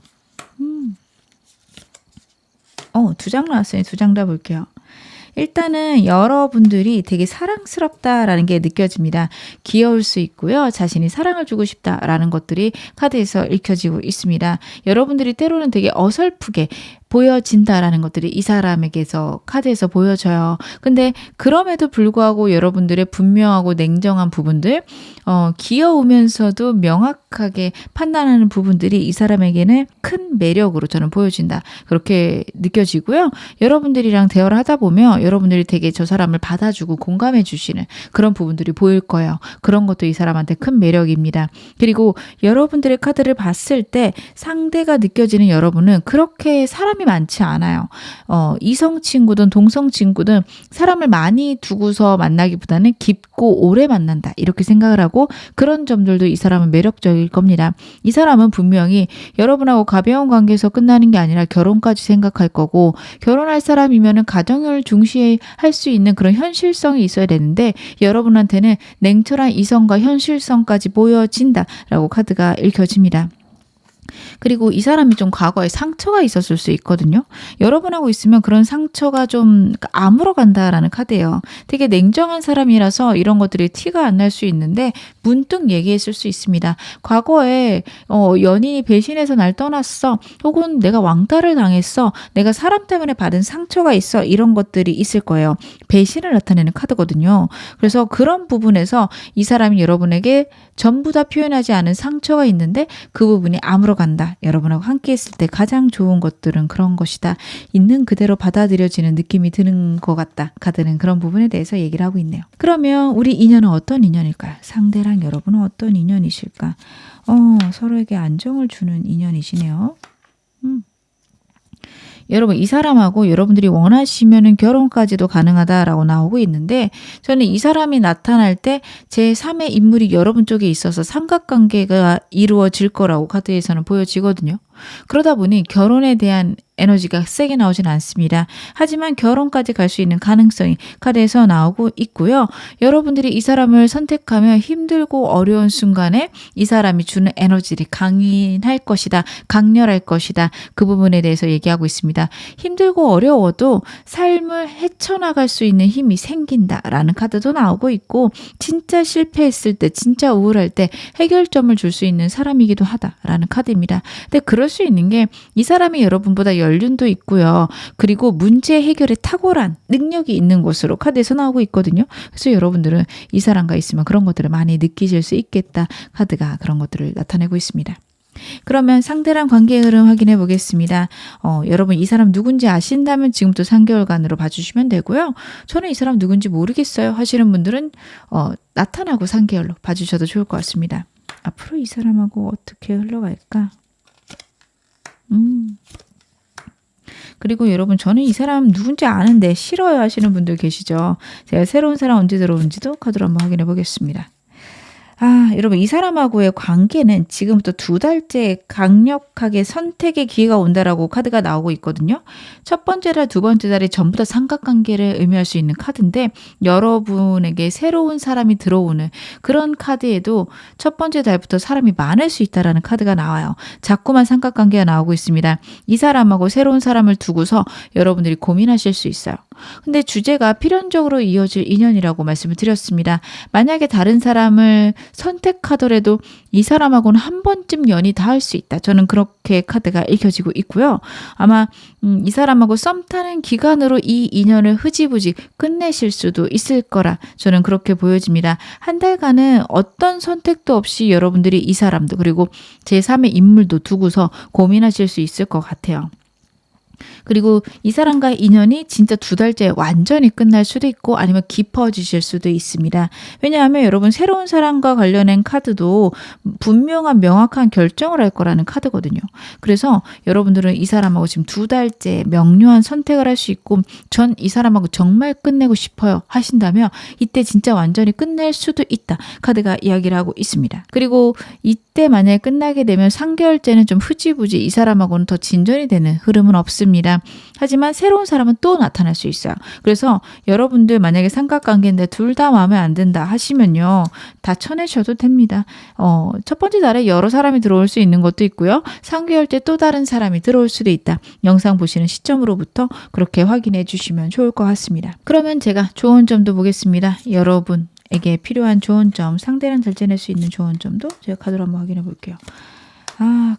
두 장 나왔어요. 두 장 다 볼게요. 일단은 여러분들이 되게 사랑스럽다라는 게 느껴집니다. 귀여울 수 있고요. 자신이 사랑을 주고 싶다라는 것들이 카드에서 읽혀지고 있습니다. 여러분들이 때로는 되게 어설프게 보여진다라는 것들이 이 사람에게서 카드에서 보여져요. 근데 그럼에도 불구하고 여러분들의 분명하고 냉정한 부분들, 귀여우면서도 명확하게 판단하는 부분들이 이 사람에게는 큰 매력으로 저는 보여진다. 그렇게 느껴지고요. 여러분들이랑 대화를 하다 보면 여러분들이 되게 저 사람을 받아주고 공감해 주시는 그런 부분들이 보일 거예요. 그런 것도 이 사람한테 큰 매력입니다. 그리고 여러분들의 카드를 봤을 때 상대가 느껴지는 여러분은 그렇게 사람이 사람이 많지 않아요. 이성 친구든 동성 친구든 사람을 많이 두고서 만나기보다는 깊고 오래 만난다 이렇게 생각을 하고 그런 점들도 이 사람은 매력적일 겁니다. 이 사람은 분명히 여러분하고 가벼운 관계에서 끝나는 게 아니라 결혼까지 생각할 거고 결혼할 사람이면은 가정을 중시할 수 있는 그런 현실성이 있어야 되는데 여러분한테는 냉철한 이성과 현실성까지 보여진다라고 카드가 읽혀집니다. 그리고 이 사람이 좀 과거에 상처가 있었을 수 있거든요. 여러분하고 있으면 그런 상처가 좀 아물어 간다라는 카드예요. 되게 냉정한 사람이라서 이런 것들이 티가 안 날 수 있는데 문득 얘기했을 수 있습니다. 과거에 연인이 배신해서 날 떠났어. 혹은 내가 왕따를 당했어. 내가 사람 때문에 받은 상처가 있어. 이런 것들이 있을 거예요. 배신을 나타내는 카드거든요. 그래서 그런 부분에서 이 사람이 여러분에게 전부 다 표현하지 않은 상처가 있는데 그 부분이 아물어 간다. 여러분하고 함께 있을 때 가장 좋은 것들은 그런 것이다. 있는 그대로 받아들여지는 느낌이 드는 것 같다. 카드는 그런 부분에 대해서 얘기를 하고 있네요. 그러면 우리 인연은 어떤 인연일까요? 상대랑 여러분은 어떤 인연이실까? 서로에게 안정을 주는 인연이시네요. 여러분 이 사람하고 여러분들이 원하시면은 결혼까지도 가능하다라고 나오고 있는데 저는 이 사람이 나타날 때 제3의 인물이 여러분 쪽에 있어서 삼각관계가 이루어질 거라고 카드에서는 보여지거든요. 그러다 보니 결혼에 대한 에너지가 세게 나오진 않습니다. 하지만 결혼까지 갈 수 있는 가능성이 카드에서 나오고 있고요. 여러분들이 이 사람을 선택하면 힘들고 어려운 순간에 이 사람이 주는 에너지를 강인할 것이다. 강렬할 것이다. 그 부분에 대해서 얘기하고 있습니다. 힘들고 어려워도 삶을 헤쳐나갈 수 있는 힘이 생긴다라는 카드도 나오고 있고 진짜 실패했을 때 진짜 우울할 때 해결점을 줄 수 있는 사람이기도 하다라는 카드입니다. 근데 그럴 수 있는 게 이 사람이 여러분보다 연륜도 있고요. 그리고 문제 해결에 탁월한 능력이 있는 것으로 카드에서 나오고 있거든요. 그래서 여러분들은 이 사람과 있으면 그런 것들을 많이 느끼실 수 있겠다. 카드가 그런 것들을 나타내고 있습니다. 그러면 상대랑 관계의 흐름 확인해 보겠습니다. 여러분 이 사람 누군지 아신다면 지금부터 3개월간으로 봐주시면 되고요. 저는 이 사람 누군지 모르겠어요 하시는 분들은 나타나고 3개월로 봐주셔도 좋을 것 같습니다. 앞으로 이 사람하고 어떻게 흘러갈까? 그리고 여러분 저는 이 사람 누군지 아는데 싫어요 하시는 분들 계시죠. 제가 새로운 사람 언제 들어오는지도 카드로 한번 확인해 보겠습니다. 여러분 이 사람하고의 관계는 지금부터 2달째 강력하게 선택의 기회가 온다라고 카드가 나오고 있거든요. 첫 번째 달, 두 번째 달이 전부 다 삼각관계를 의미할 수 있는 카드인데 여러분에게 새로운 사람이 들어오는 그런 카드에도 첫 번째 달부터 사람이 많을 수 있다라는 카드가 나와요. 자꾸만 삼각관계가 나오고 있습니다. 이 사람하고 새로운 사람을 두고서 여러분들이 고민하실 수 있어요. 근데 주제가 필연적으로 이어질 인연이라고 말씀을 드렸습니다. 만약에 다른 사람을 선택하더라도 이 사람하고는 한 번쯤 연이 닿을 수 있다. 저는 그렇게 카드가 읽혀지고 있고요. 아마 이 사람하고 썸 타는 기간으로 이 인연을 흐지부지 끝내실 수도 있을 거라 저는 그렇게 보여집니다. 한 달간은 어떤 선택도 없이 여러분들이 이 사람도 그리고 제3의 인물도 두고서 고민하실 수 있을 것 같아요. 그리고 이 사람과의 인연이 진짜 2달째 완전히 끝날 수도 있고 아니면 깊어지실 수도 있습니다. 왜냐하면 여러분 새로운 사람과 관련된 카드도 분명한 명확한 결정을 할 거라는 카드거든요. 그래서 여러분들은 이 사람하고 지금 2달째 명료한 선택을 할 수 있고 전 이 사람하고 정말 끝내고 싶어요 하신다면 이때 진짜 완전히 끝낼 수도 있다. 카드가 이야기를 하고 있습니다. 그리고 이때 만약에 끝나게 되면 3개월째는 좀 흐지부지 이 사람하고는 더 진전이 되는 흐름은 없습니다. 하지만 새로운 사람은 또 나타날 수 있어요. 그래서 여러분들 만약에 삼각관계인데 둘 다 마음에 안 든다 하시면요. 다 쳐내셔도 됩니다. 첫 번째 달에 여러 사람이 들어올 수 있는 것도 있고요. 3개월째 또 다른 사람이 들어올 수도 있다. 영상 보시는 시점으로부터 그렇게 확인해 주시면 좋을 것 같습니다. 그러면 제가 좋은 점도 보겠습니다. 여러분에게 필요한 좋은 점, 상대랑 잘 지낼 수 있는 좋은 점도 제가 카드로 한번 확인해 볼게요.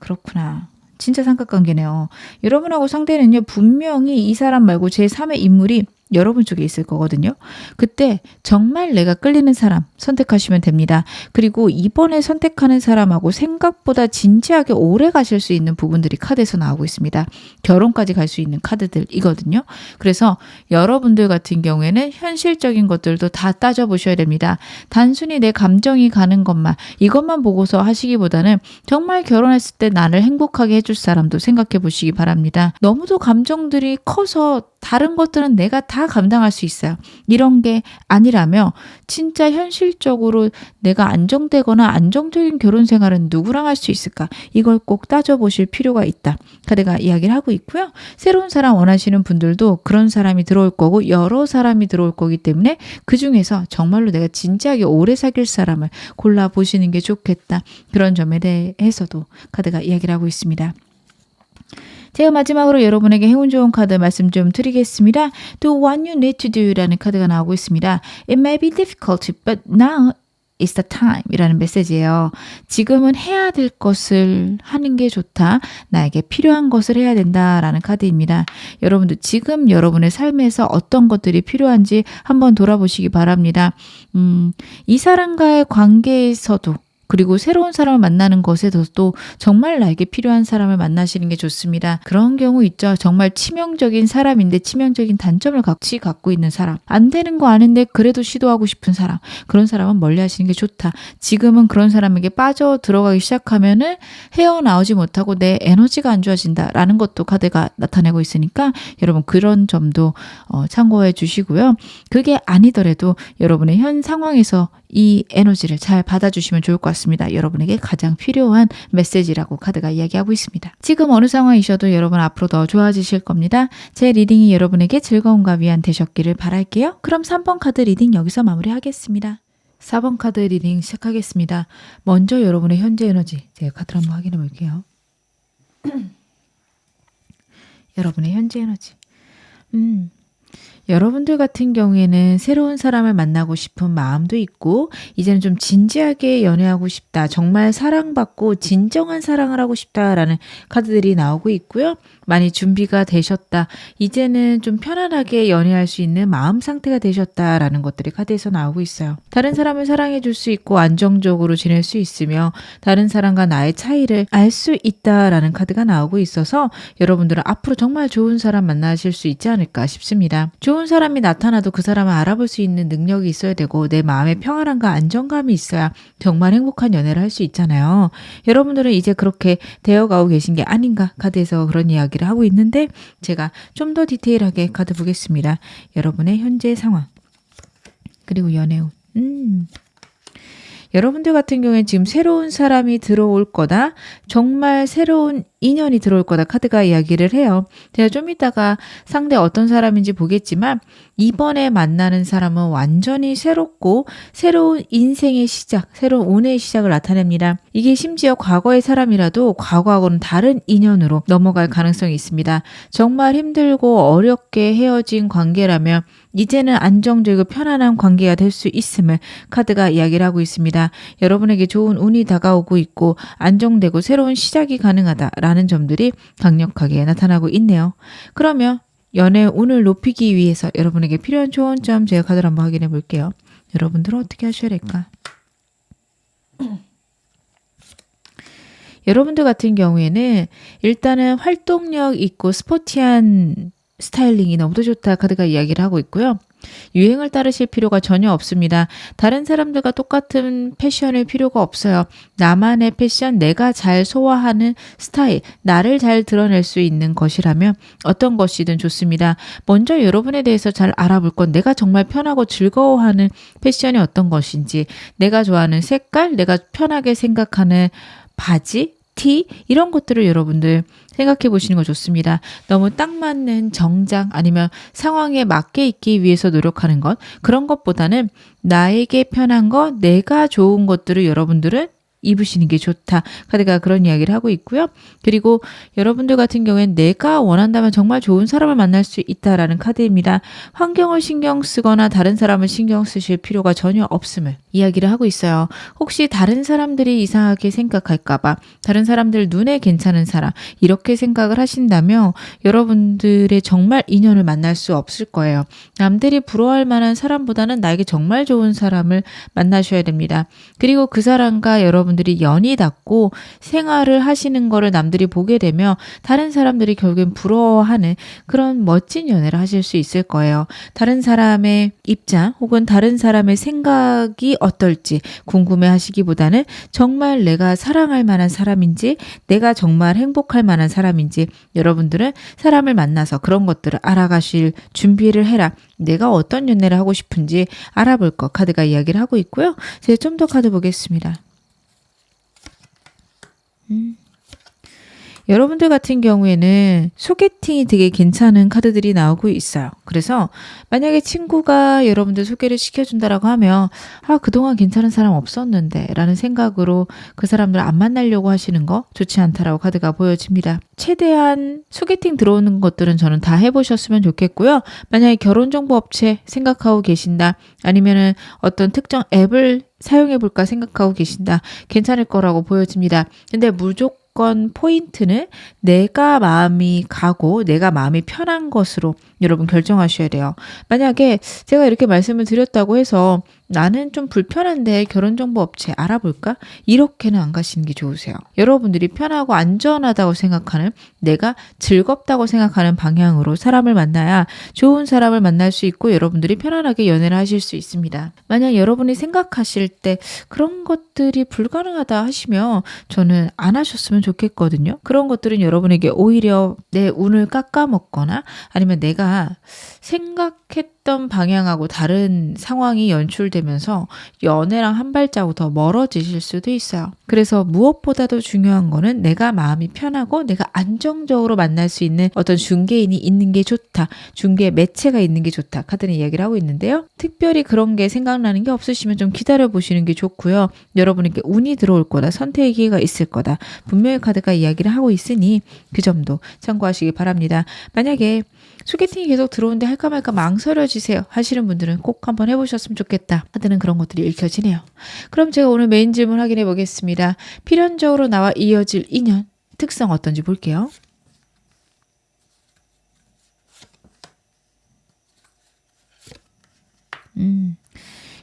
그렇구나. 진짜 삼각관계네요. 여러분하고 상대는요. 분명히 이 사람 말고 제3의 인물이 여러분 쪽에 있을 거거든요. 그때 정말 내가 끌리는 사람 선택하시면 됩니다. 그리고 이번에 선택하는 사람하고 생각보다 진지하게 오래 가실 수 있는 부분들이 카드에서 나오고 있습니다. 결혼까지 갈 수 있는 카드들이거든요. 그래서 여러분들 같은 경우에는 현실적인 것들도 다 따져보셔야 됩니다. 단순히 내 감정이 가는 것만 이것만 보고서 하시기보다는 정말 결혼했을 때 나를 행복하게 해줄 사람도 생각해 보시기 바랍니다. 너무도 감정들이 커서 다른 것들은 내가 다 감당할 수 있어요. 이런 게 아니라면 진짜 현실적으로 내가 안정되거나 안정적인 결혼 생활은 누구랑 할 수 있을까? 이걸 꼭 따져보실 필요가 있다. 카드가 이야기를 하고 있고요. 새로운 사람 원하시는 분들도 그런 사람이 들어올 거고 여러 사람이 들어올 거기 때문에 그 중에서 정말로 내가 진지하게 오래 사귈 사람을 골라보시는 게 좋겠다. 그런 점에 대해서도 카드가 이야기를 하고 있습니다. 제가 마지막으로 여러분에게 행운 좋은 카드 말씀 좀 드리겠습니다. Do what you need to do 라는 카드가 나오고 있습니다. It may be difficult, but now is the time 이라는 메시지예요. 지금은 해야 될 것을 하는 게 좋다. 나에게 필요한 것을 해야 된다라는 카드입니다. 여러분도 지금 여러분의 삶에서 어떤 것들이 필요한지 한번 돌아보시기 바랍니다. 이 사람과의 관계에서도 그리고 새로운 사람을 만나는 것에서도 정말 나에게 필요한 사람을 만나시는 게 좋습니다. 그런 경우 있죠. 정말 치명적인 사람인데 치명적인 단점을 같이 갖고 있는 사람. 안 되는 거 아는데 그래도 시도하고 싶은 사람. 그런 사람은 멀리 하시는 게 좋다. 지금은 그런 사람에게 빠져 들어가기 시작하면은 헤어나오지 못하고 내 에너지가 안 좋아진다라는 것도 카드가 나타내고 있으니까 여러분 그런 점도 참고해 주시고요. 그게 아니더라도 여러분의 현 상황에서 이 에너지를 잘 받아주시면 좋을 것 같습니다. 여러분에게 가장 필요한 메시지라고 카드가 이야기하고 있습니다. 지금 어느 상황이셔도 여러분 앞으로 더 좋아지실 겁니다. 제 리딩이 여러분에게 즐거움과 위안 되셨기를 바랄게요. 그럼 3번 카드 리딩 여기서 마무리하겠습니다. 4번 카드 리딩 시작하겠습니다. 먼저 여러분의 현재 에너지 제가 카드를 한번 확인해 볼게요. 여러분의 현재 에너지 여러분들 같은 경우에는 새로운 사람을 만나고 싶은 마음도 있고 이제는 좀 진지하게 연애하고 싶다. 정말 사랑받고 진정한 사랑을 하고 싶다라는 카드들이 나오고 있고요. 많이 준비가 되셨다. 이제는 좀 편안하게 연애할 수 있는 마음 상태가 되셨다라는 것들이 카드에서 나오고 있어요. 다른 사람을 사랑해 줄 수 있고 안정적으로 지낼 수 있으며 다른 사람과 나의 차이를 알 수 있다라는 카드가 나오고 있어서 여러분들은 앞으로 정말 좋은 사람 만나실 수 있지 않을까 싶습니다. 좋은 사람이 나타나도 그 사람을 알아볼 수 있는 능력이 있어야 되고 내 마음의 평안함과 안정감이 있어야 정말 행복한 연애를 할 수 있잖아요. 여러분들은 이제 그렇게 되어가고 계신 게 아닌가 카드에서 그런 이야기를 하고 있는데 제가 좀 더 디테일하게 카드 보겠습니다. 여러분의 현재 상황 그리고 연애운 여러분들 같은 경우에는 지금 새로운 사람이 들어올 거다. 정말 새로운 인연이 들어올 거다. 카드가 이야기를 해요. 제가 좀 이따가 상대 어떤 사람인지 보겠지만 이번에 만나는 사람은 완전히 새롭고 새로운 인생의 시작, 새로운 운의 시작을 나타냅니다. 이게 심지어 과거의 사람이라도 과거하고는 다른 인연으로 넘어갈 가능성이 있습니다. 정말 힘들고 어렵게 헤어진 관계라면 이제는 안정적이고 편안한 관계가 될 수 있음을 카드가 이야기를 하고 있습니다. 여러분에게 좋은 운이 다가오고 있고 안정되고 새로운 시작이 가능하다라는 점들이 강력하게 나타나고 있네요. 그러면 연애 운을 높이기 위해서 여러분에게 필요한 좋은 점 제가 카드를 한번 확인해 볼게요. 여러분들은 어떻게 하셔야 될까? 여러분들 같은 경우에는 일단은 활동력 있고 스포티한 스타일링이 너무도 좋다 카드가 이야기를 하고 있고요. 유행을 따르실 필요가 전혀 없습니다. 다른 사람들과 똑같은 패션일 필요가 없어요. 나만의 패션, 내가 잘 소화하는 스타일, 나를 잘 드러낼 수 있는 것이라면 어떤 것이든 좋습니다. 먼저 여러분에 대해서 잘 알아볼 건 내가 정말 편하고 즐거워하는 패션이 어떤 것인지, 내가 좋아하는 색깔, 내가 편하게 생각하는 바지, 티 이런 것들을 여러분들 생각해 보시는 거 좋습니다. 너무 딱 맞는 정장 아니면 상황에 맞게 입기 위해서 노력하는 것 그런 것보다는 나에게 편한 것 내가 좋은 것들을 여러분들은 입으시는 게 좋다. 카드가 그런 이야기를 하고 있고요. 그리고 여러분들 같은 경우엔 내가 원한다면 정말 좋은 사람을 만날 수 있다라는 카드입니다. 환경을 신경 쓰거나 다른 사람을 신경 쓰실 필요가 전혀 없음을 이야기를 하고 있어요. 혹시 다른 사람들이 이상하게 생각할까봐 다른 사람들 눈에 괜찮은 사람 이렇게 생각을 하신다면 여러분들의 정말 인연을 만날 수 없을 거예요. 남들이 부러워할 만한 사람보다는 나에게 정말 좋은 사람을 만나셔야 됩니다. 그리고 그 사람과 여러분들이 연이 닿고 생활을 하시는 거를 남들이 보게 되면 다른 사람들이 결국엔 부러워하는 그런 멋진 연애를 하실 수 있을 거예요. 다른 사람의 입장 혹은 다른 사람의 생각이 어떨지 궁금해 하시기보다는 정말 내가 사랑할 만한 사람인지 내가 정말 행복할 만한 사람인지 여러분들은 사람을 만나서 그런 것들을 알아가실 준비를 해라. 내가 어떤 연애를 하고 싶은지 알아볼 것 카드가 이야기를 하고 있고요. 제가 좀 더 카드 보겠습니다. 여러분들 같은 경우에는 소개팅이 되게 괜찮은 카드들이 나오고 있어요. 그래서 만약에 친구가 여러분들 소개를 시켜준다라고 하면 그동안 괜찮은 사람 없었는데 라는 생각으로 그 사람들 안 만나려고 하시는 거 좋지 않다라고 카드가 보여집니다. 최대한 소개팅 들어오는 것들은 저는 다 해보셨으면 좋겠고요. 만약에 결혼정보업체 생각하고 계신다 아니면은 어떤 특정 앱을 사용해볼까 생각하고 계신다 괜찮을 거라고 보여집니다. 근데 무조건 포인트는 내가 마음이 가고 내가 마음이 편한 것으로 여러분 결정하셔야 돼요. 만약에 제가 이렇게 말씀을 드렸다고 해서 나는 좀 불편한데 결혼정보업체 알아볼까? 이렇게는 안 가시는 게 좋으세요. 여러분들이 편하고 안전하다고 생각하는 내가 즐겁다고 생각하는 방향으로 사람을 만나야 좋은 사람을 만날 수 있고 여러분들이 편안하게 연애를 하실 수 있습니다. 만약 여러분이 생각하실 때 그런 것들이 불가능하다 하시면 저는 안 하셨으면 좋겠거든요. 그런 것들은 여러분에게 오히려 내 운을 깎아먹거나 아니면 내가 생각했던 방향하고 다른 상황이 연출되면서 연애랑 한 발자국 더 멀어지실 수도 있어요. 그래서 무엇보다도 중요한 거는 내가 마음이 편하고 내가 안정적으로 만날 수 있는 어떤 중개인이 있는 게 좋다. 중개 매체가 있는 게 좋다. 카드는 이야기를 하고 있는데요. 특별히 그런 게 생각나는 게 없으시면 좀 기다려보시는 게 좋고요. 여러분에게 운이 들어올 거다. 선택의 기회가 있을 거다. 분명히 카드가 이야기를 하고 있으니 그 점도 참고하시기 바랍니다. 만약에 소개팅이 계속 들어오는데 할까 말까 망설여지세요 하시는 분들은 꼭 한번 해보셨으면 좋겠다 하는 그런 것들이 읽혀지네요. 그럼 제가 오늘 메인 질문 확인해 보겠습니다. 필연적으로 나와 이어질 인연 특성 어떤지 볼게요.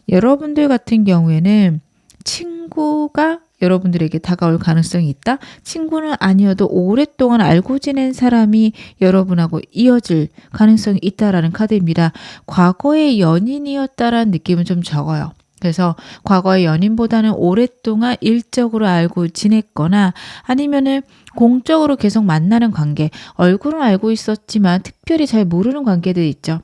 여러분들 같은 경우에는 친구가 여러분들에게 다가올 가능성이 있다. 친구는 아니어도 오랫동안 알고 지낸 사람이 여러분하고 이어질 가능성이 있다라는 카드입니다. 과거의 연인이었다라는 느낌은 좀 적어요. 그래서 과거의 연인보다는 오랫동안 일적으로 알고 지냈거나 아니면은 공적으로 계속 만나는 관계, 얼굴은 알고 있었지만 특별히 잘 모르는 관계들 있죠.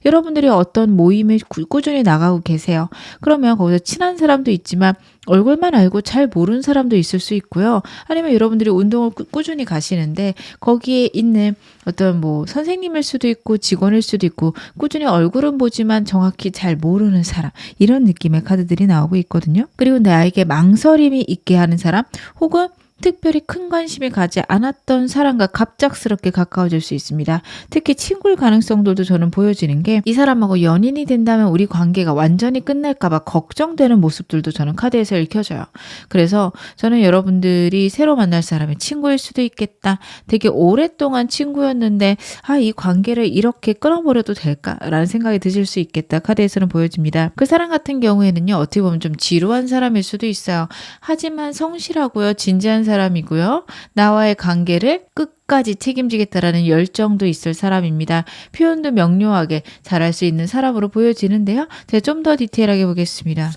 여러분들이 어떤 모임에 꾸준히 나가고 계세요. 그러면 거기서 친한 사람도 있지만 얼굴만 알고 잘 모르는 사람도 있을 수 있고요. 아니면 여러분들이 운동을 꾸준히 가시는데 거기에 있는 어떤 선생님일 수도 있고 직원일 수도 있고 꾸준히 얼굴은 보지만 정확히 잘 모르는 사람 이런 느낌의 카드들이 나오고 있거든요. 그리고 나에게 망설임이 있게 하는 사람 혹은 특별히 큰 관심이 가지 않았던 사람과 갑작스럽게 가까워질 수 있습니다. 특히 친구일 가능성들도 저는 보여지는 게 이 사람하고 연인이 된다면 우리 관계가 완전히 끝날까봐 걱정되는 모습들도 저는 카드에서 읽혀져요. 그래서 저는 여러분들이 새로 만날 사람이 친구일 수도 있겠다. 되게 오랫동안 친구였는데 이 관계를 이렇게 끊어버려도 될까라는 생각이 드실 수 있겠다. 카드에서는 보여집니다. 그 사람 같은 경우에는요. 어떻게 보면 좀 지루한 사람일 수도 있어요. 하지만 성실하고요. 진지한 사람이고요. 나와의 관계를 끝까지 책임지겠다라는 열정도 있을 사람입니다. 표현도 명료하게 잘할 수 있는 사람으로 보여지는데요. 제가 좀 더 디테일하게 보겠습니다.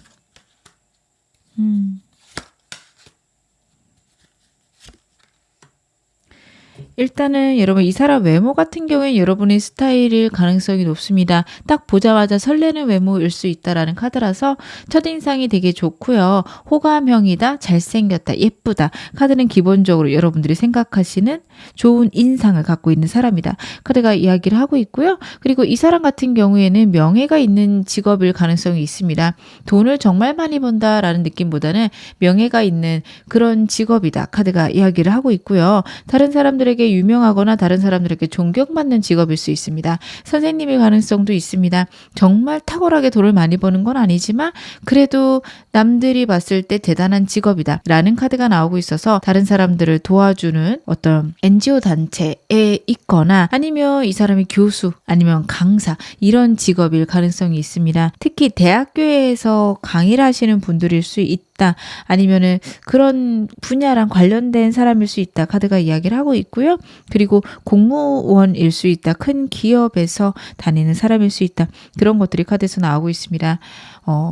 일단은 여러분 이 사람 외모 같은 경우에 여러분의 스타일일 가능성이 높습니다. 딱 보자마자 설레는 외모일 수 있다라는 카드라서 첫인상이 되게 좋고요. 호감형이다, 잘생겼다, 예쁘다. 카드는 기본적으로 여러분들이 생각하시는 좋은 인상을 갖고 있는 사람이다. 카드가 이야기를 하고 있고요. 그리고 이 사람 같은 경우에는 명예가 있는 직업일 가능성이 있습니다. 돈을 정말 많이 번다라는 느낌보다는 명예가 있는 그런 직업이다. 카드가 이야기를 하고 있고요. 다른 사람들에게 유명하거나 다른 사람들에게 존경받는 직업일 수 있습니다. 선생님일 가능성도 있습니다. 정말 탁월하게 돈을 많이 버는 건 아니지만 그래도 남들이 봤을 때 대단한 직업이다 라는 카드가 나오고 있어서 다른 사람들을 도와주는 어떤 NGO 단체에 있거나 아니면 이 사람이 교수 아니면 강사 이런 직업일 가능성이 있습니다. 특히 대학교에서 강의를 하시는 분들일 수 있다. 아니면은 그런 분야랑 관련된 사람일 수 있다. 카드가 이야기를 하고 있고요. 그리고 공무원일 수 있다. 큰 기업에서 다니는 사람일 수 있다. 그런 것들이 카드에서 나오고 있습니다.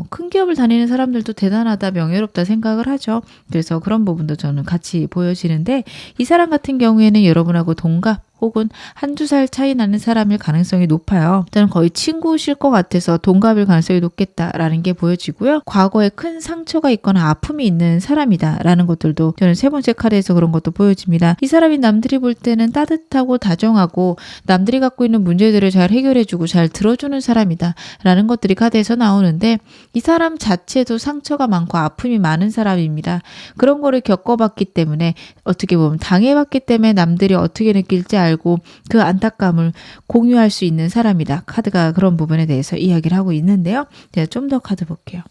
큰 기업을 다니는 사람들도 대단하다, 명예롭다 생각을 하죠. 그래서 그런 부분도 저는 같이 보여지는데 이 사람 같은 경우에는 여러분하고 동갑 혹은 한두 살 차이 나는 사람일 가능성이 높아요. 저는 거의 친구실 것 같아서 동갑일 가능성이 높겠다라는 게 보여지고요. 과거에 큰 상처가 있거나 아픔이 있는 사람이다라는 것들도 저는 세 번째 카드에서 그런 것도 보여집니다. 이 사람이 남들이 볼 때는 따뜻하고 다정하고 남들이 갖고 있는 문제들을 잘 해결해주고 잘 들어주는 사람이다라는 것들이 카드에서 나오는데 이 사람 자체도 상처가 많고 아픔이 많은 사람입니다. 그런 거를 겪어봤기 때문에 어떻게 보면 당해봤기 때문에 남들이 어떻게 느낄지 알고 그 안타까움을 공유할 수 있는 사람이다. 카드가 그런 부분에 대해서 이야기를 하고 있는데요. 제가 좀 더 카드 볼게요.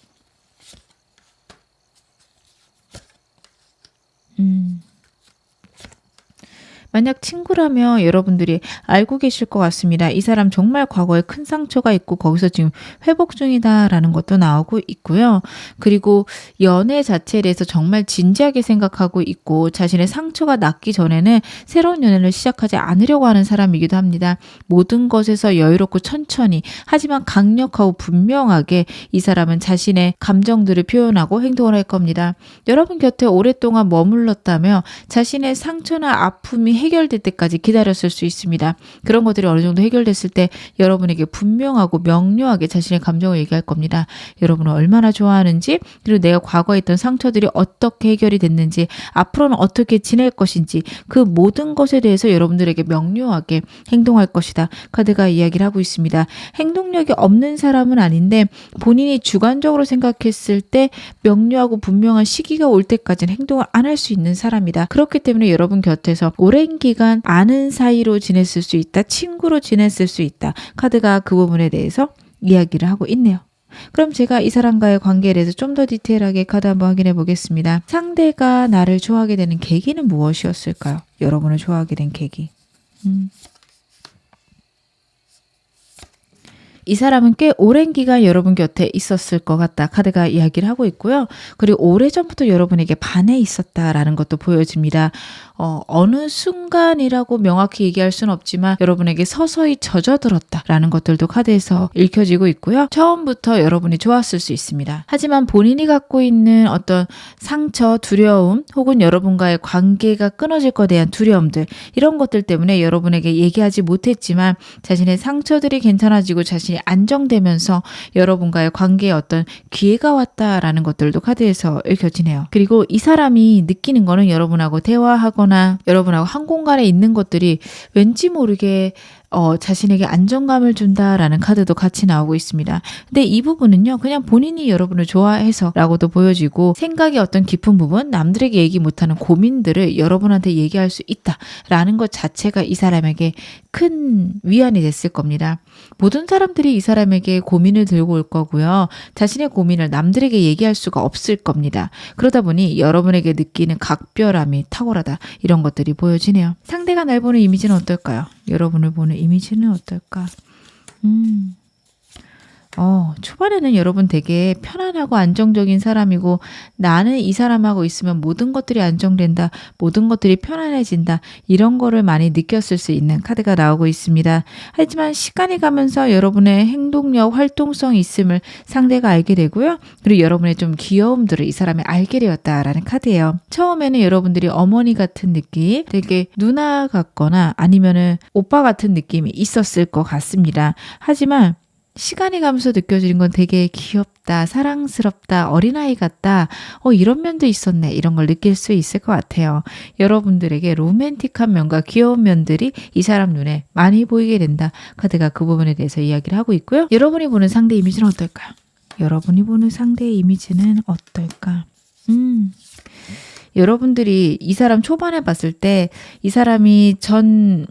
만약 친구라면 여러분들이 알고 계실 것 같습니다. 이 사람 정말 과거에 큰 상처가 있고 거기서 지금 회복 중이다라는 것도 나오고 있고요. 그리고 연애 자체에 대해서 정말 진지하게 생각하고 있고 자신의 상처가 낫기 전에는 새로운 연애를 시작하지 않으려고 하는 사람이기도 합니다. 모든 것에서 여유롭고 천천히 하지만 강력하고 분명하게 이 사람은 자신의 감정들을 표현하고 행동을 할 겁니다. 여러분 곁에 오랫동안 머물렀다며 자신의 상처나 아픔이 해결될 때까지 기다렸을 수 있습니다. 그런 것들이 어느 정도 해결됐을 때 여러분에게 분명하고 명료하게 자신의 감정을 얘기할 겁니다. 여러분을 얼마나 좋아하는지 그리고 내가 과거에 있던 상처들이 어떻게 해결이 됐는지 앞으로는 어떻게 지낼 것인지 그 모든 것에 대해서 여러분들에게 명료하게 행동할 것이다. 카드가 이야기를 하고 있습니다. 행동력이 없는 사람은 아닌데 본인이 주관적으로 생각했을 때 명료하고 분명한 시기가 올 때까지는 행동을 안 할 수 있는 사람이다. 그렇기 때문에 여러분 곁에서 오랜 기간 아는 사이로 지냈을 수 있다. 친구로 지냈을 수 있다. 카드가 그 부분에 대해서 이야기를 하고 있네요. 그럼 제가 이 사람과의 관계에 대해서 좀 더 디테일하게 카드 한번 확인해 보겠습니다. 상대가 나를 좋아하게 되는 계기는 무엇이었을까요? 여러분을 좋아하게 된 계기. 이 사람은 꽤 오랜 기간 여러분 곁에 있었을 것 같다. 카드가 이야기를 하고 있고요. 그리고 오래전부터 여러분에게 반해 있었다라는 것도 보여집니다. 어느 순간이라고 명확히 얘기할 수는 없지만 여러분에게 서서히 젖어들었다라는 것들도 카드에서 읽혀지고 있고요. 처음부터 여러분이 좋았을 수 있습니다. 하지만 본인이 갖고 있는 어떤 상처, 두려움 혹은 여러분과의 관계가 끊어질 것에 대한 두려움들 이런 것들 때문에 여러분에게 얘기하지 못했지만 자신의 상처들이 괜찮아지고 자신이 안정되면서 여러분과의 관계에 어떤 기회가 왔다라는 것들도 카드에서 읽혀지네요. 그리고 이 사람이 느끼는 거는 여러분하고 대화하거나 여러분하고 한 공간에 있는 것들이 왠지 모르게 자신에게 안정감을 준다라는 카드도 같이 나오고 있습니다. 근데 이 부분은요, 그냥 본인이 여러분을 좋아해서라고도 보여지고 생각의 어떤 깊은 부분, 남들에게 얘기 못하는 고민들을 여러분한테 얘기할 수 있다라는 것 자체가 이 사람에게 큰 위안이 됐을 겁니다. 모든 사람들이 이 사람에게 고민을 들고 올 거고요. 자신의 고민을 남들에게 얘기할 수가 없을 겁니다. 그러다 보니 여러분에게 느끼는 각별함이 탁월하다. 이런 것들이 보여지네요. 상대가 날 보는 이미지는 어떨까요? 여러분을 보는 이미지는 어떨까? 초반에는 여러분 되게 편안하고 안정적인 사람이고 나는 이 사람하고 있으면 모든 것들이 안정된다. 모든 것들이 편안해진다. 이런 거를 많이 느꼈을 수 있는 카드가 나오고 있습니다. 하지만 시간이 가면서 여러분의 행동력, 활동성이 있음을 상대가 알게 되고요. 그리고 여러분의 좀 귀여움들을 이 사람이 알게 되었다라는 카드예요. 처음에는 여러분들이 어머니 같은 느낌, 되게 누나 같거나 아니면은 오빠 같은 느낌이 있었을 것 같습니다. 하지만 시간이 가면서 느껴지는 건 되게 귀엽다, 사랑스럽다, 어린아이 같다, 이런 면도 있었네, 이런 걸 느낄 수 있을 것 같아요. 여러분들에게 로맨틱한 면과 귀여운 면들이 이 사람 눈에 많이 보이게 된다. 카드가 그 부분에 대해서 이야기를 하고 있고요. 여러분이 보는 상대 이미지는 어떨까요? 여러분이 보는 상대의 이미지는 어떨까? 여러분들이 이 사람 초반에 봤을 때 이 사람이 전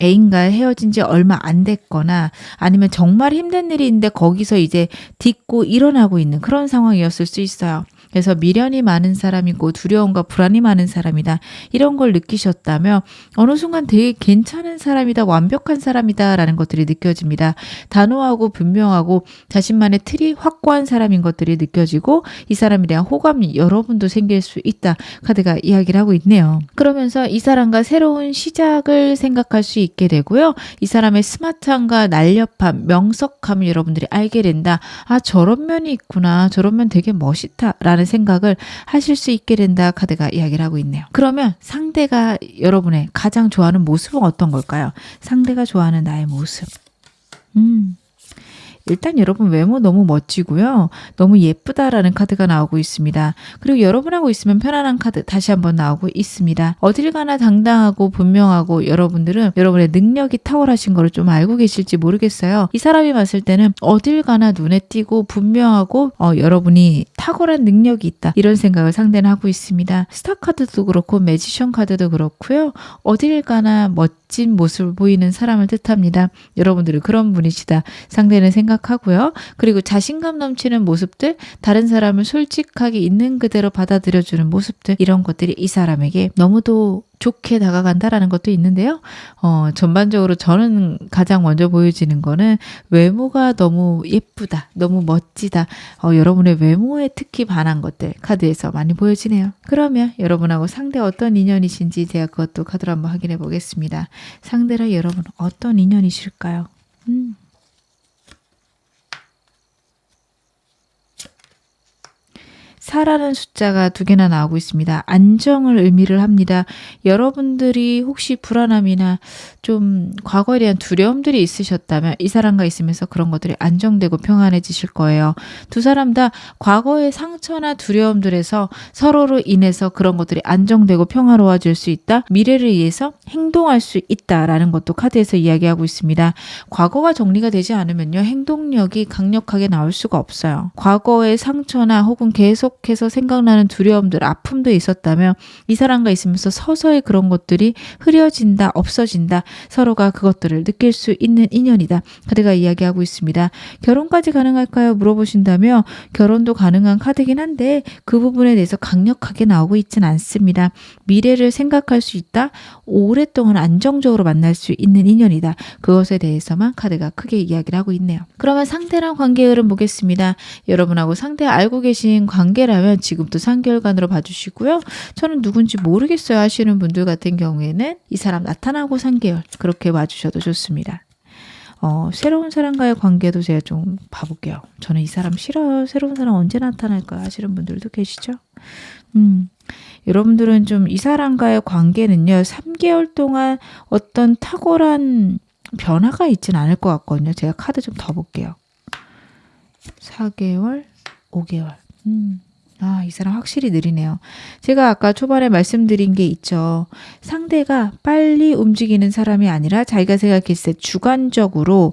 애인과 헤어진 지 얼마 안 됐거나 아니면 정말 힘든 일이 있는데 거기서 이제 딛고 일어나고 있는 그런 상황이었을 수 있어요. 그래서 미련이 많은 사람이고 두려움과 불안이 많은 사람이다. 이런 걸 느끼셨다면 어느 순간 되게 괜찮은 사람이다. 완벽한 사람이다. 라는 것들이 느껴집니다. 단호하고 분명하고 자신만의 틀이 확고한 사람인 것들이 느껴지고 이 사람에 대한 호감이 여러분도 생길 수 있다. 카드가 이야기를 하고 있네요. 그러면서 이 사람과 새로운 시작을 생각할 수 있게 되고요. 이 사람의 스마트함과 날렵함, 명석함을 여러분들이 알게 된다. 아, 저런 면이 있구나. 저런 면 되게 멋있다. 라는 생각을 하실 수 있게 된다. 카드가 이야기를 하고 있네요. 그러면 상대가 여러분의 가장 좋아하는 모습은 어떤 걸까요? 상대가 좋아하는 나의 모습. 일단 여러분 외모 너무 멋지고요. 너무 예쁘다라는 카드가 나오고 있습니다. 그리고 여러분하고 있으면 편안한 카드 다시 한번 나오고 있습니다. 어딜 가나 당당하고 분명하고 여러분들은 여러분의 능력이 탁월하신 거를 좀 알고 계실지 모르겠어요. 이 사람이 봤을 때는 어딜 가나 눈에 띄고 분명하고 여러분이 탁월한 능력이 있다. 이런 생각을 상대는 하고 있습니다. 스타 카드도 그렇고 매지션 카드도 그렇고요. 어딜 가나 멋진 모습을 보이는 사람을 뜻합니다. 여러분들은 그런 분이시다. 상대는 생각하고요. 그리고 자신감 넘치는 모습들, 다른 사람을 솔직하게 있는 그대로 받아들여주는 모습들, 이런 것들이 이 사람에게 너무도 좋게 다가간다라는 것도 있는데요. 전반적으로 저는 가장 먼저 보여지는 거는 외모가 너무 예쁘다, 너무 멋지다. 여러분의 외모에 특히 반한 것들 카드에서 많이 보여지네요. 그러면 여러분하고 상대 어떤 인연이신지 제가 그것도 카드로 한번 확인해 보겠습니다. 상대랑 여러분 어떤 인연이실까요? 사라는 숫자가 2개나 나오고 있습니다. 안정을 의미를 합니다. 여러분들이 혹시 불안함이나 좀 과거에 대한 두려움들이 있으셨다면 이 사람과 있으면서 그런 것들이 안정되고 평안해지실 거예요. 두 사람 다 과거의 상처나 두려움들에서 서로로 인해서 그런 것들이 안정되고 평화로워질 수 있다. 미래를 위해서 행동할 수 있다라는 것도 카드에서 이야기하고 있습니다. 과거가 정리가 되지 않으면요. 행동력이 강력하게 나올 수가 없어요. 과거의 상처나 혹은 계속해서 생각나는 두려움들, 아픔도 있었다면 이 사람과 있으면서 서서히 그런 것들이 흐려진다, 없어진다. 서로가 그것들을 느낄 수 있는 인연이다. 카드가 이야기하고 있습니다. 결혼까지 가능할까요? 물어보신다면 결혼도 가능한 카드긴 한데 그 부분에 대해서 강력하게 나오고 있진 않습니다. 미래를 생각할 수 있다. 오랫동안 안정적으로 만날 수 있는 인연이다. 그것에 대해서만 카드가 크게 이야기를 하고 있네요. 그러면 상대랑 관계 흐름 보겠습니다. 여러분하고 상대 알고 계신 관계라면 지금부터 3개월간으로 봐주시고요. 저는 누군지 모르겠어요 하시는 분들 같은 경우에는 이 사람 나타나고 3개월 그렇게 봐주셔도 좋습니다. 새로운 사람과의 관계도 제가 좀 봐볼게요. 저는 이 사람 싫어요. 새로운 사람 언제 나타날까 하시는 분들도 계시죠? 여러분들은 좀 이 사람과의 관계는요. 3개월 동안 어떤 탁월한 변화가 있진 않을 것 같거든요. 제가 카드 좀 더 볼게요. 4개월, 5개월. 이 사람 확실히 느리네요. 제가 아까 초반에 말씀드린 게 있죠. 상대가 빨리 움직이는 사람이 아니라 자기가 생각했을 때 주관적으로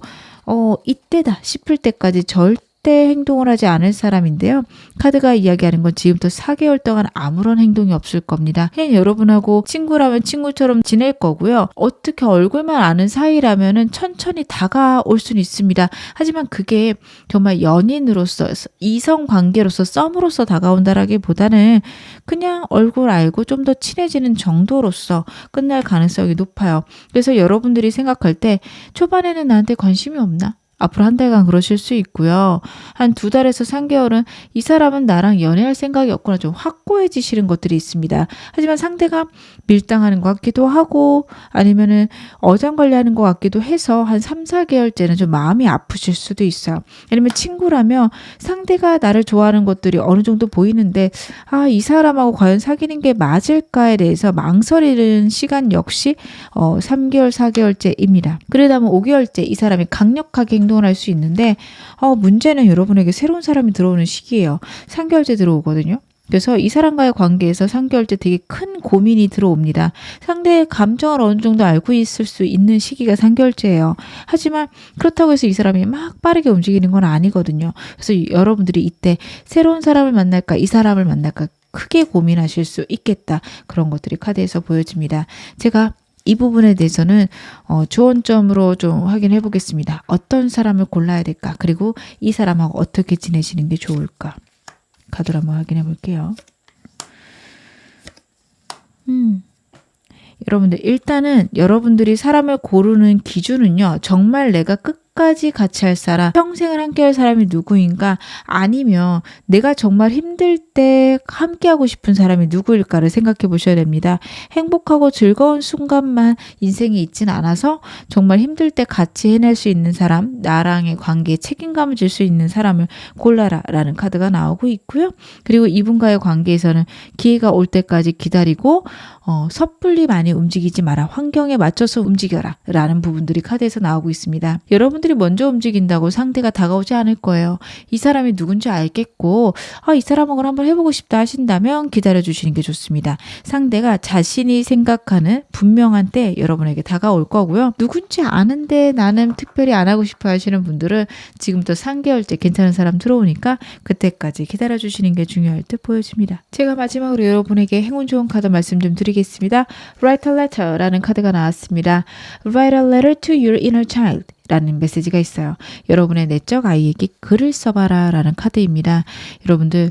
이때다 싶을 때까지 절대 행동을 하지 않을 사람인데요. 카드가 이야기하는 건 지금부터 4개월 동안 아무런 행동이 없을 겁니다. 그냥 여러분하고 친구라면 친구처럼 지낼 거고요. 어떻게 얼굴만 아는 사이라면은 천천히 다가올 수는 있습니다. 하지만 그게 정말 연인으로서, 이성관계로서, 썸으로서 다가온다라기보다는 그냥 얼굴 알고 좀 더 친해지는 정도로서 끝날 가능성이 높아요. 그래서 여러분들이 생각할 때 초반에는 나한테 관심이 없나? 앞으로 한 달간 그러실 수 있고요. 한 2달에서 3개월은 이 사람은 나랑 연애할 생각이 없구나 좀 확고해지시는 것들이 있습니다. 하지만 상대가 밀당하는 것 같기도 하고 아니면은 어장관리하는 것 같기도 해서 한 3-4개월째는 좀 마음이 아프실 수도 있어요. 아니면 친구라면 상대가 나를 좋아하는 것들이 어느 정도 보이는데 이 사람하고 과연 사귀는 게 맞을까에 대해서 망설이는 시간 역시 3개월, 4개월째입니다. 그러다 보면 5개월째 이 사람이 강력하게 행동을 할 수 있는데 문제는 여러분에게 새로운 사람이 들어오는 시기예요. 3개월째 들어오거든요. 그래서 이 사람과의 관계에서 3개월째 되게 큰 고민이 들어옵니다. 상대의 감정을 어느 정도 알고 있을 수 있는 시기가 3개월째예요. 하지만 그렇다고 해서 이 사람이 막 빠르게 움직이는 건 아니거든요. 그래서 여러분들이 이때 새로운 사람을 만날까 이 사람을 만날까 크게 고민하실 수 있겠다. 그런 것들이 카드에서 보여집니다. 제가 이 부분에 대해서는 주원점으로 좀 확인해 보겠습니다. 어떤 사람을 골라야 될까? 그리고 이 사람하고 어떻게 지내시는 게 좋을까? 카드로 한번 확인해 볼게요. 여러분들 일단은 여러분들이 사람을 고르는 기준은요. 정말 내가 끝까지 같이 할 사람, 평생을 함께 할 사람이 누구인가 아니면 내가 정말 힘들 때 함께 하고 싶은 사람이 누구일까를 생각해 보셔야 됩니다. 행복하고 즐거운 순간만 인생에 있진 않아서 정말 힘들 때 같이 해낼 수 있는 사람, 나랑의 관계에 책임감을 질 수 있는 사람을 골라라 라는 카드가 나오고 있고요. 그리고 이분과의 관계에서는 기회가 올 때까지 기다리고 섣불리 많이 움직이지 마라. 환경에 맞춰서 움직여라 라는 부분들이 카드에서 나오고 있습니다. 여러분들이 먼저 움직인다고 상대가 다가오지 않을 거예요. 이 사람이 누군지 알겠고 이 사람하고 한번 해보고 싶다 하신다면 기다려주시는 게 좋습니다. 상대가 자신이 생각하는 분명한 때 여러분에게 다가올 거고요. 누군지 아는데 나는 특별히 안 하고 싶어 하시는 분들은 지금부터 3개월째 괜찮은 사람 들어오니까 그때까지 기다려주시는 게 중요할 듯 보여집니다. 제가 마지막으로 여러분에게 행운 좋은 카드 말씀 좀 드리겠습니다. Write a letter 라는 카드가 나왔습니다. Write a letter to your inner child 라는 메시지가 있어요. 여러분의 내적 아이에게 글을 써봐라 라는 카드입니다. 여러분들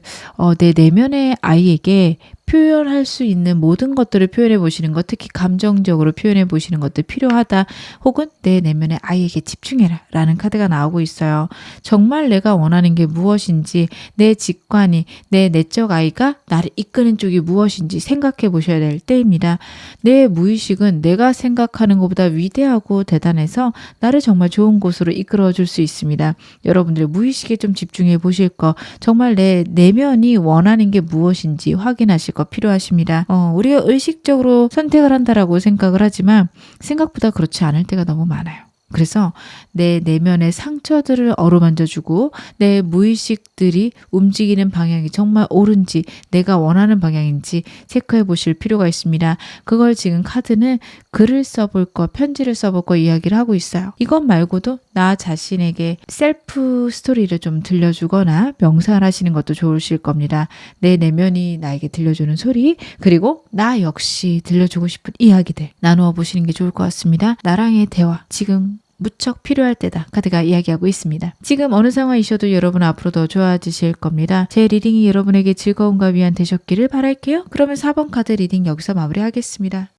내 내면의 아이에게 표현할 수 있는 모든 것들을 표현해 보시는 것, 특히 감정적으로 표현해 보시는 것도 필요하다. 혹은 내 내면의 아이에게 집중해라 라는 카드가 나오고 있어요. 정말 내가 원하는 게 무엇인지, 내 직관이, 내 내적 아이가 나를 이끄는 쪽이 무엇인지 생각해 보셔야 될 때입니다. 내 무의식은 내가 생각하는 것보다 위대하고 대단해서 나를 정말 좋은 곳으로 이끌어 줄 수 있습니다. 여러분들 무의식에 좀 집중해 보실 거, 정말 내 내면이 원하는 게 무엇인지 확인하실 거 필요하십니다. 우리가 의식적으로 선택을 한다라고 생각을 하지만 생각보다 그렇지 않을 때가 너무 많아요. 그래서 내 내면의 상처들을 어루만져주고 내 무의식들이 움직이는 방향이 정말 옳은지 내가 원하는 방향인지 체크해 보실 필요가 있습니다. 그걸 지금 카드는 글을 써볼 거, 편지를 써볼 거 이야기를 하고 있어요. 이것 말고도 나 자신에게 셀프 스토리를 좀 들려주거나 명상을 하시는 것도 좋으실 겁니다. 내 내면이 나에게 들려주는 소리, 그리고 나 역시 들려주고 싶은 이야기들 나누어 보시는 게 좋을 것 같습니다. 나랑의 대화, 지금 무척 필요할 때다 카드가 이야기하고 있습니다. 지금 어느 상황이셔도 여러분 앞으로 더 좋아지실 겁니다. 제 리딩이 여러분에게 즐거움과 위안 되셨기를 바랄게요. 그러면 4번 카드 리딩 여기서 마무리하겠습니다.